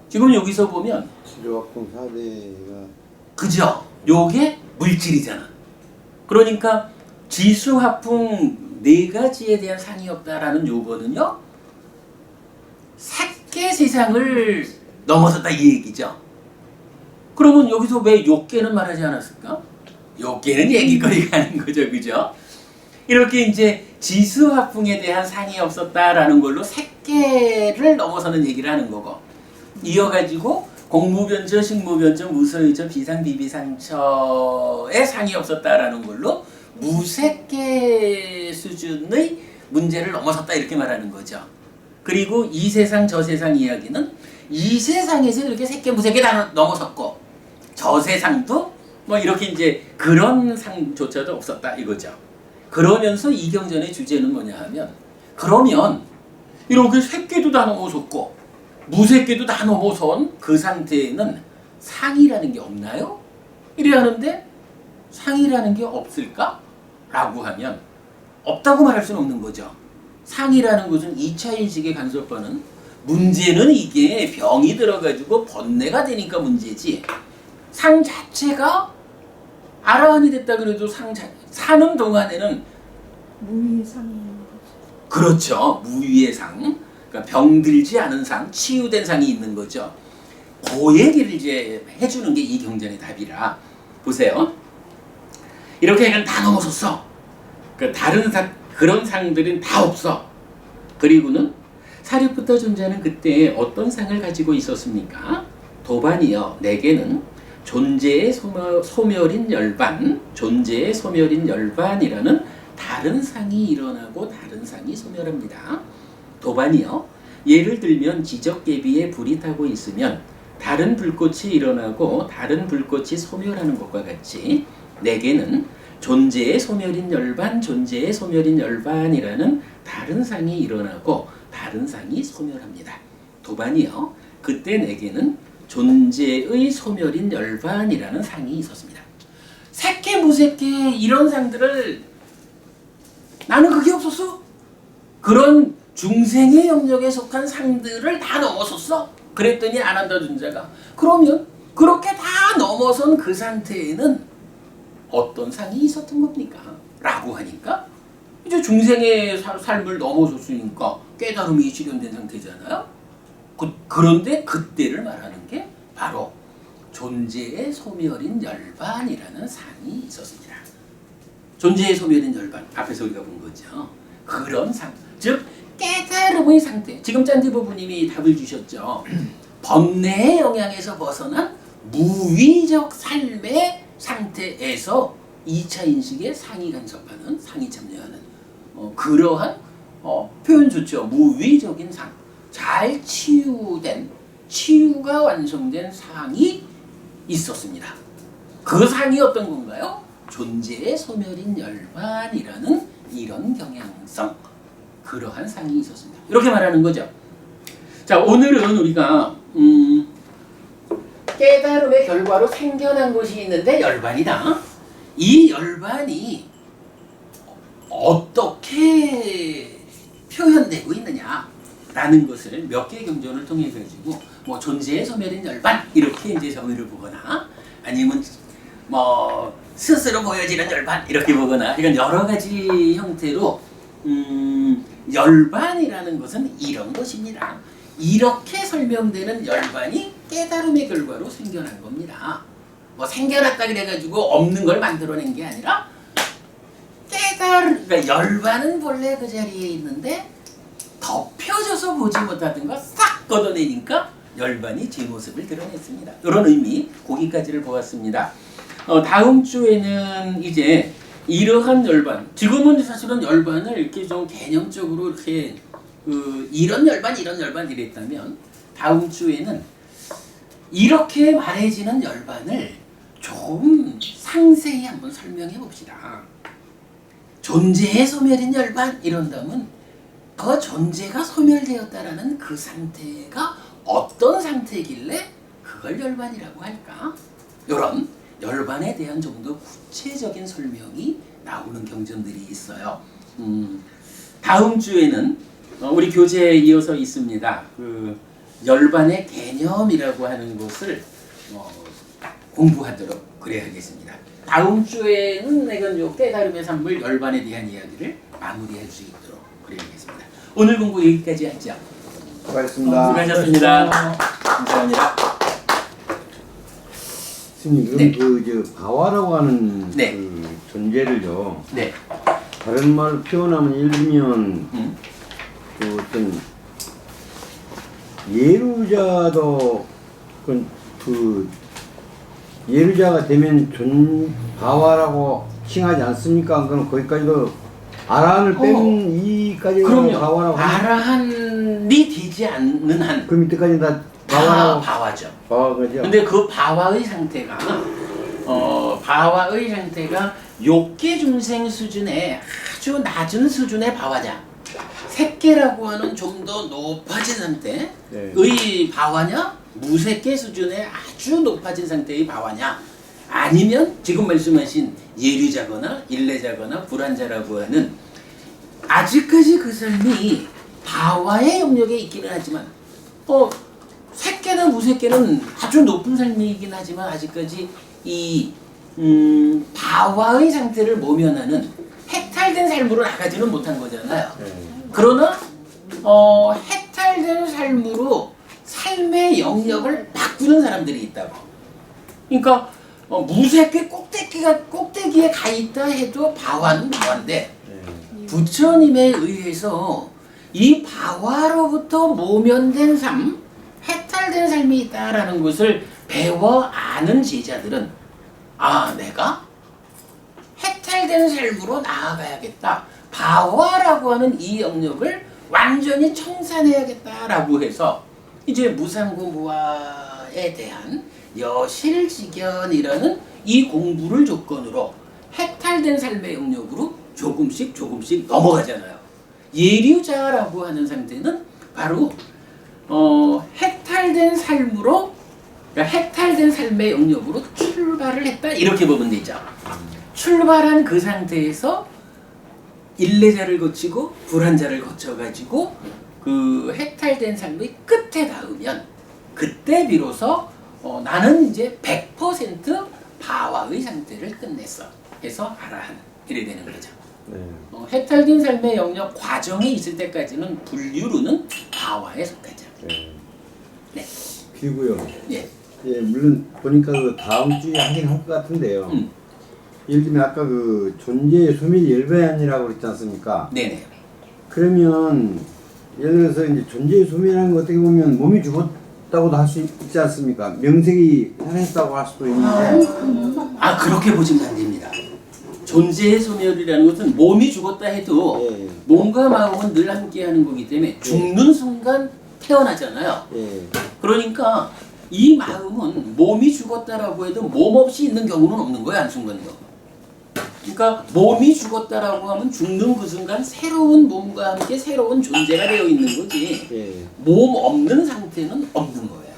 [SPEAKER 1] 지금 여기서 보면
[SPEAKER 4] 지조학동 4대가
[SPEAKER 1] 그죠? 요게 물질이잖아. 그러니까 지수화풍 4가지에 대한 상이 없다라는 요거는요, 색계 세상을 넘어섰다 이 얘기죠. 그러면 여기서 왜 욕계는 말하지 않았을까? 욕계는 얘기거리가 아닌 거죠, 그죠? 이렇게 이제 지수화풍에 대한 상이 없었다라는 걸로 색계를 넘어서는 얘기를 하는 거고, 이어가지고 공무변처, 식무변처, 무서유처, 비상비비상처의 상이 없었다라는 걸로 무색계 수준의 문제를 넘어섰다 이렇게 말하는 거죠. 그리고 이 세상 저 세상 이야기는 이 세상에서 이렇게 색계 무색계 다 넘어섰고, 저 세상도 뭐 이렇게 이제 그런 상조차도 없었다 이거죠. 그러면서 이 경전의 주제는 뭐냐 하면, 그러면 이렇게 색계도 다 넘어섰고 무색계도 다 넘어선 그 상태에는 상이라는 게 없나요? 이래 하는데, 상이라는 게 없을까? 라고 하면 없다고 말할 수는 없는 거죠. 상이라는 것은 2차 인식의 간섭과는, 문제는 이게 병이 들어가지고 번뇌가 되니까 문제지, 상 자체가 아라한이 됐다 그래도 사는 동안에는
[SPEAKER 3] 무위의 상이 있는 거죠.
[SPEAKER 1] 그렇죠. 무위의 상, 그러니까 병들지 않은 상, 치유된 상이 있는 거죠. 그 얘기를 이제 해주는 게 이 경전의 답이라. 보세요. 이렇게 그냥 다 넘어섰어. 그 다른 그런 상들은 다 없어. 그리고는 사리푸타 존자는 그때 어떤 상을 가지고 있었습니까? 도반이요. 4개는 존재의 소멸인 열반, 존재의 소멸인 열반이라는 다른 상이 일어나고 다른 상이 소멸합니다. 도반이요. 예를 들면 지적계비에 불이 타고 있으면 다른 불꽃이 일어나고 다른 불꽃이 소멸하는 것과 같이, 4개는 존재의 소멸인 열반, 존재의 소멸인 열반이라는 다른 상이 일어나고 다른 상이 소멸합니다. 도반이요. 그때 4개는 존재의 소멸인 열반이라는 상이 있었습니다. 색계 무색계 이런 상들을 나는 그게 없었어. 그런 중생의 영역에 속한 상들을 다 넘어섰어. 그랬더니 아난다 존자가, 그러면 그렇게 다 넘어선 그 상태에는 어떤 상이 있었던 겁니까? 라고 하니까 이제 중생의 삶을 넘어섰으니까 깨달음이 실현된 상태잖아요. 그런데 그때를 말하는 게 바로 존재의 소멸인 열반이라는 상이 있었습니다. 존재의 소멸인 열반, 앞에서 우리가 본 거죠. 그런 상, 즉 깨달음의 상태. 지금 짠디 부부님이 답을 주셨죠. 번뇌의 영향에서 벗어난 무위적 삶의 상태에서 2차 인식에 상이 간섭하는, 상이 참여하는 그러한 표현 좋죠. 무위적인 상, 잘 치유된, 치유가 완성된 상이 있었습니다. 그 상이 어떤 건가요? 존재의 소멸인 열반이라는 이런 경향성, 그러한 상이 있었습니다. 이렇게 말하는 거죠. 자, 오늘은 우리가 깨달음의 결과로 생겨난 것이 있는데 열반이다. 이 열반이 어떻게 표현되고 있느냐라는 것을 몇 개의 경전을 통해 가지고 뭐 존재의 소멸인 열반 이렇게 이제 정의를 보거나, 아니면 뭐 스스로 보여지는 열반 이렇게 보거나, 이건 여러 가지 형태로 열반이라는 것은 이런 것입니다. 이렇게 설명되는 열반이 깨달음의 결과로 생겨난 겁니다. 뭐 생겨났다 그래가지고 없는 걸 만들어낸 게 아니라 그러니까 열반은 본래 그 자리에 있는데 덮여져서 보지 못하던 거 싹 걷어내니까 열반이 뒷모습을 드러냈습니다. 이런 의미 거기까지를 보았습니다. 다음 주에는 이제 이러한 열반, 지금은 사실은 열반을 이렇게 좀 개념적으로 이렇게 이런 열반 이랬다면 다음 주에는 이렇게 말해지는 열반을 좀 상세히 한번 설명해 봅시다. 존재의 소멸인 열반 이런다면 그 존재가 소멸되었다라는 그 상태가 어떤 상태길래 그걸 열반이라고 할까? 이런 열반에 대한 좀 더 구체적인 설명이 나오는 경전들이 있어요. 다음 주에는 우리 교재에 이어서 있습니다. 그 열반의 개념이라고 하는 것을 공부하도록 그래야겠습니다. 다음 주에는 내가 요 깨달음의 산물 열반에 대한 이야기를 마무리할 수 있도록 그래야겠습니다. 오늘 공부 여기까지 하죠.
[SPEAKER 4] 수고하셨습니다.
[SPEAKER 1] 수고하셨습니다. 감사합니다.
[SPEAKER 4] 스님, 그럼
[SPEAKER 1] 네.
[SPEAKER 4] 그 바와라고 하는
[SPEAKER 1] 네.
[SPEAKER 4] 그 존재를요.
[SPEAKER 1] 네.
[SPEAKER 4] 다른 말로 표현하면 예를 들면 그 어떤 예루자도 그 예루자가 되면 바와라고 칭하지 않습니까? 그럼 거기까지도 아라한을 뺀 이까지
[SPEAKER 1] 그럼요.
[SPEAKER 4] 바와라고
[SPEAKER 1] 아라한이 되지 않는 한
[SPEAKER 4] 그 밑에까지 다
[SPEAKER 1] 다
[SPEAKER 4] 바와라고
[SPEAKER 1] 바와죠.
[SPEAKER 4] 바와 그죠?
[SPEAKER 1] 근데 그 바와의 상태가 바와의 상태가 욕계 중생 수준의 아주 낮은 수준의 바와냐, 색계라고 하는 좀 더 높아진 상태의
[SPEAKER 4] 네.
[SPEAKER 1] 바와냐, 무색계 수준의 아주 높아진 상태의 바와냐, 아니면 지금 말씀하신 예류자거나 일레자거나 불안자라고 하는 아직까지 그 삶이 바와의 영역에 있기는 하지만 색계나 무색계는 아주 높은 삶이긴 하지만 아직까지 이 바와의 상태를 모면하는 해탈된 삶으로 나가지는 못한 거잖아요. 그러나 해탈된 삶으로 삶의 영역을 바꾸는 사람들이 있다고. 그러니까 무색계 꼭대기에 가 있다 해도 바와는 바와인데 부처님에 의해서 이 바와로부터 모면된 삶, 해탈된 삶이 있다라는 것을 배워 아는 제자들은 내가 해탈된 삶으로 나아가야겠다. 바와라고 하는 이 영역을 완전히 청산해야겠다라고 해서 이제 무상고무화에 대한 여실직견이라는 이 공부를 조건으로 해탈된 삶의 영역으로 조금씩 넘어가잖아요. 예류자라고 하는 상태는 바로 해탈된 삶으로, 그러니까 해탈된 삶의 영역으로 출발을 했다 이렇게 보면 되죠. 출발한 그 상태에서 일레자를 거치고 불안자를 거쳐가지고 그 해탈된 삶의 끝에 닿으면 그때 비로소 나는 이제 100% 바와의 상태를 끝냈어. 해서 아라한 이래 되는 거죠. 해탈된 삶의 영역 과정에 있을 때까지는 분류로는 바와에 속하죠. 네.
[SPEAKER 4] 그리고요.
[SPEAKER 1] 예.
[SPEAKER 4] 예, 물론 보니까 그 다음 주에 하긴 할 것 같은데요. 예를 들면 아까 그 존재의 소멸 열반이라고 그랬지 않습니까?
[SPEAKER 1] 네네.
[SPEAKER 4] 그러면 예를 들어서 이제 존재의 소멸이라는 거 어떻게 보면 몸이 죽었다고도 할 수 있지 않습니까? 명색이 살아있다고 할 수도 있는데.
[SPEAKER 1] 그렇게 보시면 안 됩니다. 존재의 소멸이라는 것은 몸이 죽었다 해도 몸과 마음은 늘 함께하는 거기 때문에 죽는 순간 태어나잖아요. 그러니까 이 마음은 몸이 죽었다라고 해도 몸 없이 있는 경우는 없는 거예요, 한순간도. 그러니까 몸이 죽었다라고 하면 죽는 그 순간 새로운 몸과 함께 새로운 존재가 되어 있는 거지. 몸 없는 상태는 없는 거예요.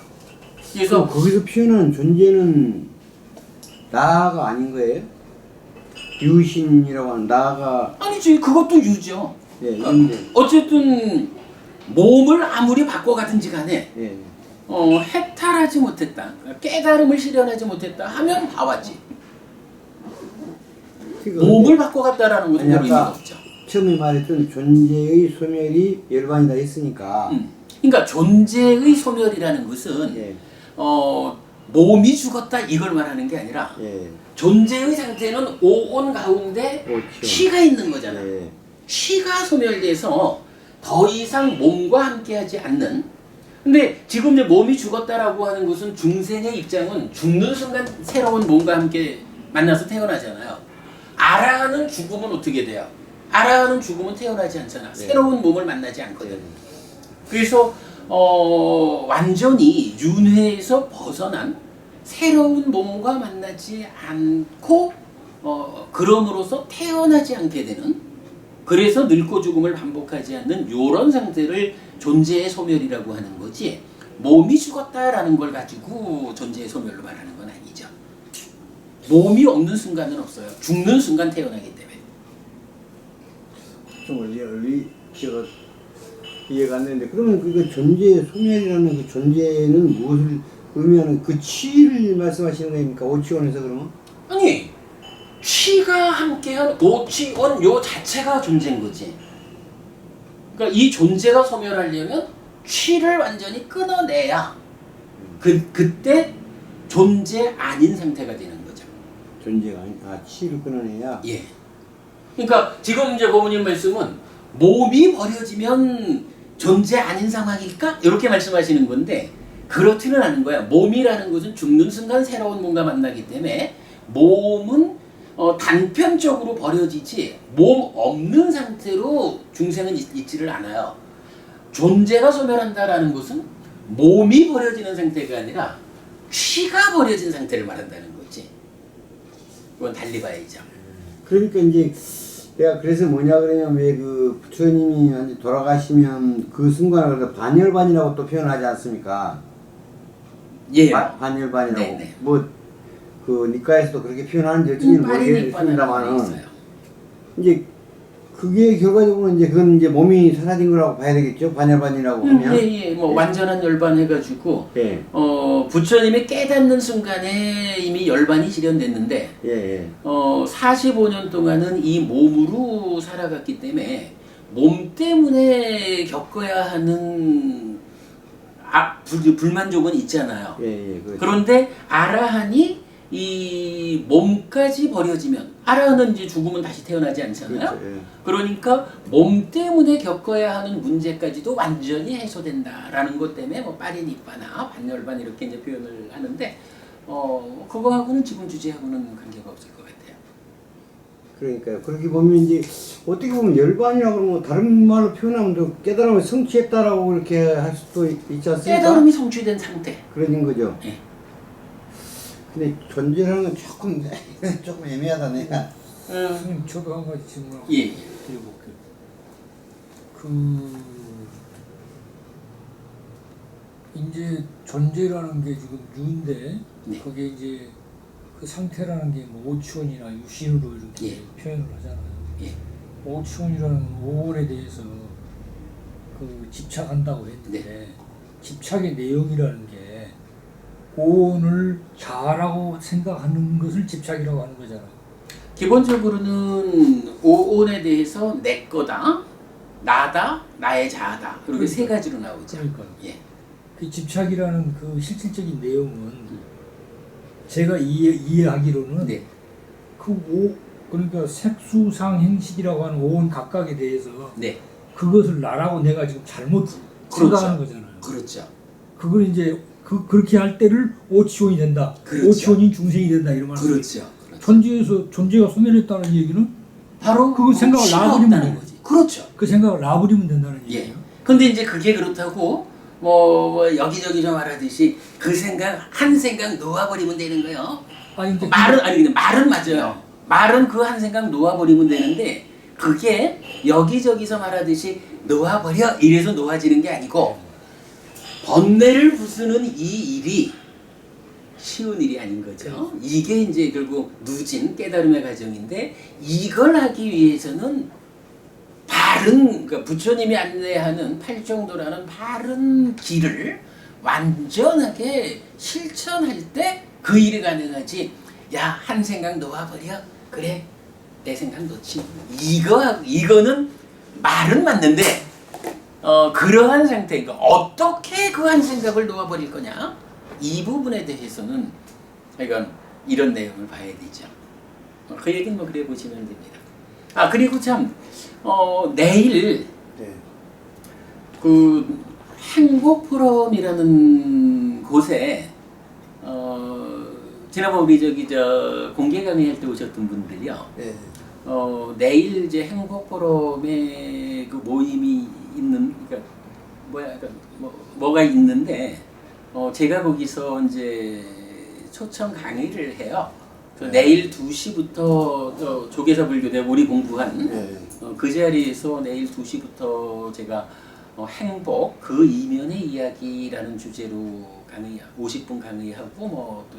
[SPEAKER 1] 그래서
[SPEAKER 4] 거기서 표현하는 존재는 나가 아닌 거예요? 유신이라고 하는 나가
[SPEAKER 1] 아니지, 그것도 유죠.
[SPEAKER 4] 근데
[SPEAKER 1] 어쨌든 몸을 아무리 바꿔가든지 간에 해탈하지 못했다, 깨달음을 실현하지 못했다 하면 바와지. 몸을 바꿔갔다라는 것은 별 의미가 없죠.
[SPEAKER 4] 처음에 말했던 존재의 소멸이 열반이다 했으니까.
[SPEAKER 1] 그러니까 존재의 소멸이라는 것은 몸이 죽었다 이걸 말하는 게 아니라 존재의 상태는 오온 가운데 쉬가 있는 거잖아요. 쉬가 소멸돼서 더 이상 몸과 함께하지 않는 근데 지금 이제 몸이 죽었다라고 하는 것은 중생의 입장은 죽는 순간 새로운 몸과 함께 만나서 태어나잖아요. 아라하는 죽음은 어떻게 돼요? 아라하는 죽음은 태어나지 않잖아. 새로운 몸을 만나지 않거든. 그래서 완전히 윤회에서 벗어난 새로운 몸과 만나지 않고 그럼으로써 태어나지 않게 되는, 그래서 늙고 죽음을 반복하지 않는 이런 상태를 존재의 소멸이라고 하는 거지, 몸이 죽었다라는 걸 가지고 존재의 소멸로 말하는 건 아니죠. 몸이 없는 순간은 없어요. 죽는 순간 태어나기 때문에.
[SPEAKER 4] 좀 원리 제가 이해가 안 되는데, 그러면 그 존재의 소멸이라는 그 존재는 무엇을 의미하는, 그 치를 말씀하시는 겁니까? 오치원에서 그러면?
[SPEAKER 1] 아니, 취가 함께한 오치원 요 자체가 존재인 거지. 그러니까 이 존재가 소멸하려면 취를 완전히 끊어내야 그때 존재 아닌 상태가 되는 거죠.
[SPEAKER 4] 존재가 아니, 치를 끊어내야.
[SPEAKER 1] 예. 그러니까 지금 이제 고모님 말씀은 몸이 버려지면 존재 아닌 상황일까? 이렇게 말씀하시는 건데, 그렇지는 않은 거야. 몸이라는 것은 죽는 순간 새로운 몸과 만나기 때문에 몸은 단편적으로 버려지지 몸 없는 상태로 중생은 있지를 않아요. 존재가 소멸한다라는 것은 몸이 버려지는 상태가 아니라 취가 버려진 상태를 말한다는 거지. 그건 달리 봐야죠.
[SPEAKER 4] 그러니까 이제 내가 그래서 뭐냐 그러냐면, 왜 그 부처님이 돌아가시면 그 순간을 그래서 반열반이라고 또 표현하지 않습니까?
[SPEAKER 1] 예.
[SPEAKER 4] 반열반이라고.
[SPEAKER 1] 네네.
[SPEAKER 4] 뭐 그 니까에서도 그렇게 표현하는지 어쩐지는 모르겠습니다만은, 이제 그게 결과적으로 이제 그건 이제 몸이 사라진 거라고 봐야 되겠죠? 반열반이라고 하면.
[SPEAKER 1] 예. 뭐 완전한 열반 해가지고
[SPEAKER 4] 예.
[SPEAKER 1] 부처님이 깨닫는 순간에 이미 열반이 실현됐는데,
[SPEAKER 4] 예.
[SPEAKER 1] 45년 동안은 이 몸으로 살아갔기 때문에 몸 때문에 겪어야 하는 불만족은 있잖아요.
[SPEAKER 4] 그렇죠.
[SPEAKER 1] 그런데 아라한이 이 몸까지 버려지면, 아라한은 이제 죽으면 다시 태어나지 않잖아요.
[SPEAKER 4] 그렇죠. 예.
[SPEAKER 1] 그러니까 몸 때문에 겪어야 하는 문제까지도 완전히 해소된다라는 것 때문에 뭐 빠리니빠나 반열반 이렇게 이제 표현을 하는데, 그거하고는 지금 주제하고는 관계가 없을 것 같아요.
[SPEAKER 4] 그러니까요. 그렇게 보면 이제 어떻게 보면 열반이라고 그러면 다른 말로 표현하면 또 깨달음을 성취했다라고 이렇게 할 수도 있지 않습니까?
[SPEAKER 1] 깨달음이 성취된 상태.
[SPEAKER 4] 그런 거죠.
[SPEAKER 1] 예.
[SPEAKER 4] 근데 존재라는 건 조금 애매하다 내가.
[SPEAKER 5] 선생님, 저도 한 가지 질문
[SPEAKER 1] 예.
[SPEAKER 5] 드려볼게요. 이제 존재라는 게 지금 유인데,
[SPEAKER 1] 네.
[SPEAKER 5] 거기에 이제 그 상태라는 게 뭐 오치원이나 유신으로 이렇게
[SPEAKER 1] 예.
[SPEAKER 5] 표현을 하잖아요.
[SPEAKER 1] 예.
[SPEAKER 5] 오치원이라는 오원에 대해서 그 집착한다고 했는데,
[SPEAKER 1] 네.
[SPEAKER 5] 집착의 내용이라는 게 오원을 자라고 생각하는 것을 집착이라고 하는 거잖아요.
[SPEAKER 1] 기본적으로는 오온에 대해서 내 거다, 나다, 나의 자아다, 이렇게 세 가지로 나오죠.
[SPEAKER 5] 그러니까요.
[SPEAKER 1] 예.
[SPEAKER 5] 그 집착이라는 그 실질적인 내용은 제가 이해하기로는
[SPEAKER 1] 네.
[SPEAKER 5] 그러니까 색수상행식이라고 하는 오원 각각에 대해서
[SPEAKER 1] 네.
[SPEAKER 5] 그것을 나라고 내가 지금 잘못 생각하는 거잖아요.
[SPEAKER 1] 그렇죠.
[SPEAKER 5] 그걸 이제 그렇게 할 때를 오치원이 된다.
[SPEAKER 1] 그렇죠.
[SPEAKER 5] 오치원인 중생이 된다 이런 말이죠.
[SPEAKER 1] 그렇죠.
[SPEAKER 5] 존재가 소멸했다는 얘기는
[SPEAKER 1] 바로
[SPEAKER 5] 그 생각을
[SPEAKER 1] 취가
[SPEAKER 5] 놔버리면
[SPEAKER 1] 없다는 거지. 그렇죠.
[SPEAKER 5] 그 생각을 놔버리면 된다는
[SPEAKER 1] 예.
[SPEAKER 5] 얘기예요.
[SPEAKER 1] 근데 이제 그게 그렇다고 뭐 여기저기 좀 말하듯이 그 생각 한 생각 놓아버리면 되는 거예요.
[SPEAKER 5] 아니 근데
[SPEAKER 1] 근데 말은 맞아요. 말은 그 한 생각 놓아버리면 되는데, 그게 여기저기서 말하듯이 놓아버려 이래서 놓아지는 게 아니고, 번뇌를 부수는 이 일이 쉬운 일이 아닌 거죠. 이게 이제 결국 누진 깨달음의 과정인데, 이걸 하기 위해서는 바른, 그러니까 부처님이 안내하는 팔정도라는 바른 길을 완전하게 실천할 때 그 일이 가능하지. 야, 한 생각 놓아버려. 그래, 내 생각 놓지. 이거는 말은 맞는데, 그러한 상태, 그러니까 어떻게 그 한 생각을 놓아버릴 거냐? 이 부분에 대해서는 이런 내용을 봐야 되죠. 그 얘기는 뭐 그래 보시면 됩니다. 그리고 참, 내일
[SPEAKER 4] 네.
[SPEAKER 1] 그 행복 포럼이라는 곳에 지난번 우리 저 공개 강의할 때 오셨던 분들이요.
[SPEAKER 4] 예.
[SPEAKER 1] 내일 이제 행복 포럼에 그 모임이 있는 그러니까 뭐가 있는데 제가 거기서 이제 초청 강의를 해요. 내일 2시부터 조계사 불교대 우리 공부한 그 자리에서 내일 2시부터 제가 행복 그 이면의 이야기라는 주제로 강의 50분 강의하고 또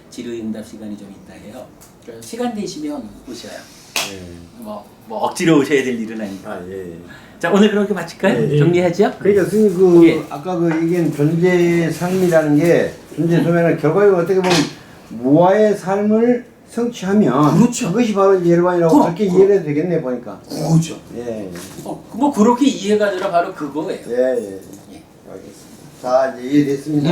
[SPEAKER 1] 지루응답 시간이 좀 있다 해요. 그러니까 시간 되시면 오셔요. 뭐 억지로 오셔야 될 일은 아니고. 자 오늘 그렇게 마칠까요? 정리하죠?
[SPEAKER 4] 그러니까 스님
[SPEAKER 1] 예.
[SPEAKER 4] 아까 얘기한 존재 삶이라는 게 존재 소멸은 결과적으로 어떻게 보면 무아의 삶을 성취하면
[SPEAKER 1] 그렇죠.
[SPEAKER 4] 그것이 바로 이제 열반이라고 그렇게 이해를 해도 되겠네 보니까.
[SPEAKER 1] 그렇죠.
[SPEAKER 4] 예.
[SPEAKER 1] 뭐 그렇게 이해가 아니라 바로 그거예요.
[SPEAKER 4] 예. 알겠습니다. 자 이제 이해됐습니다.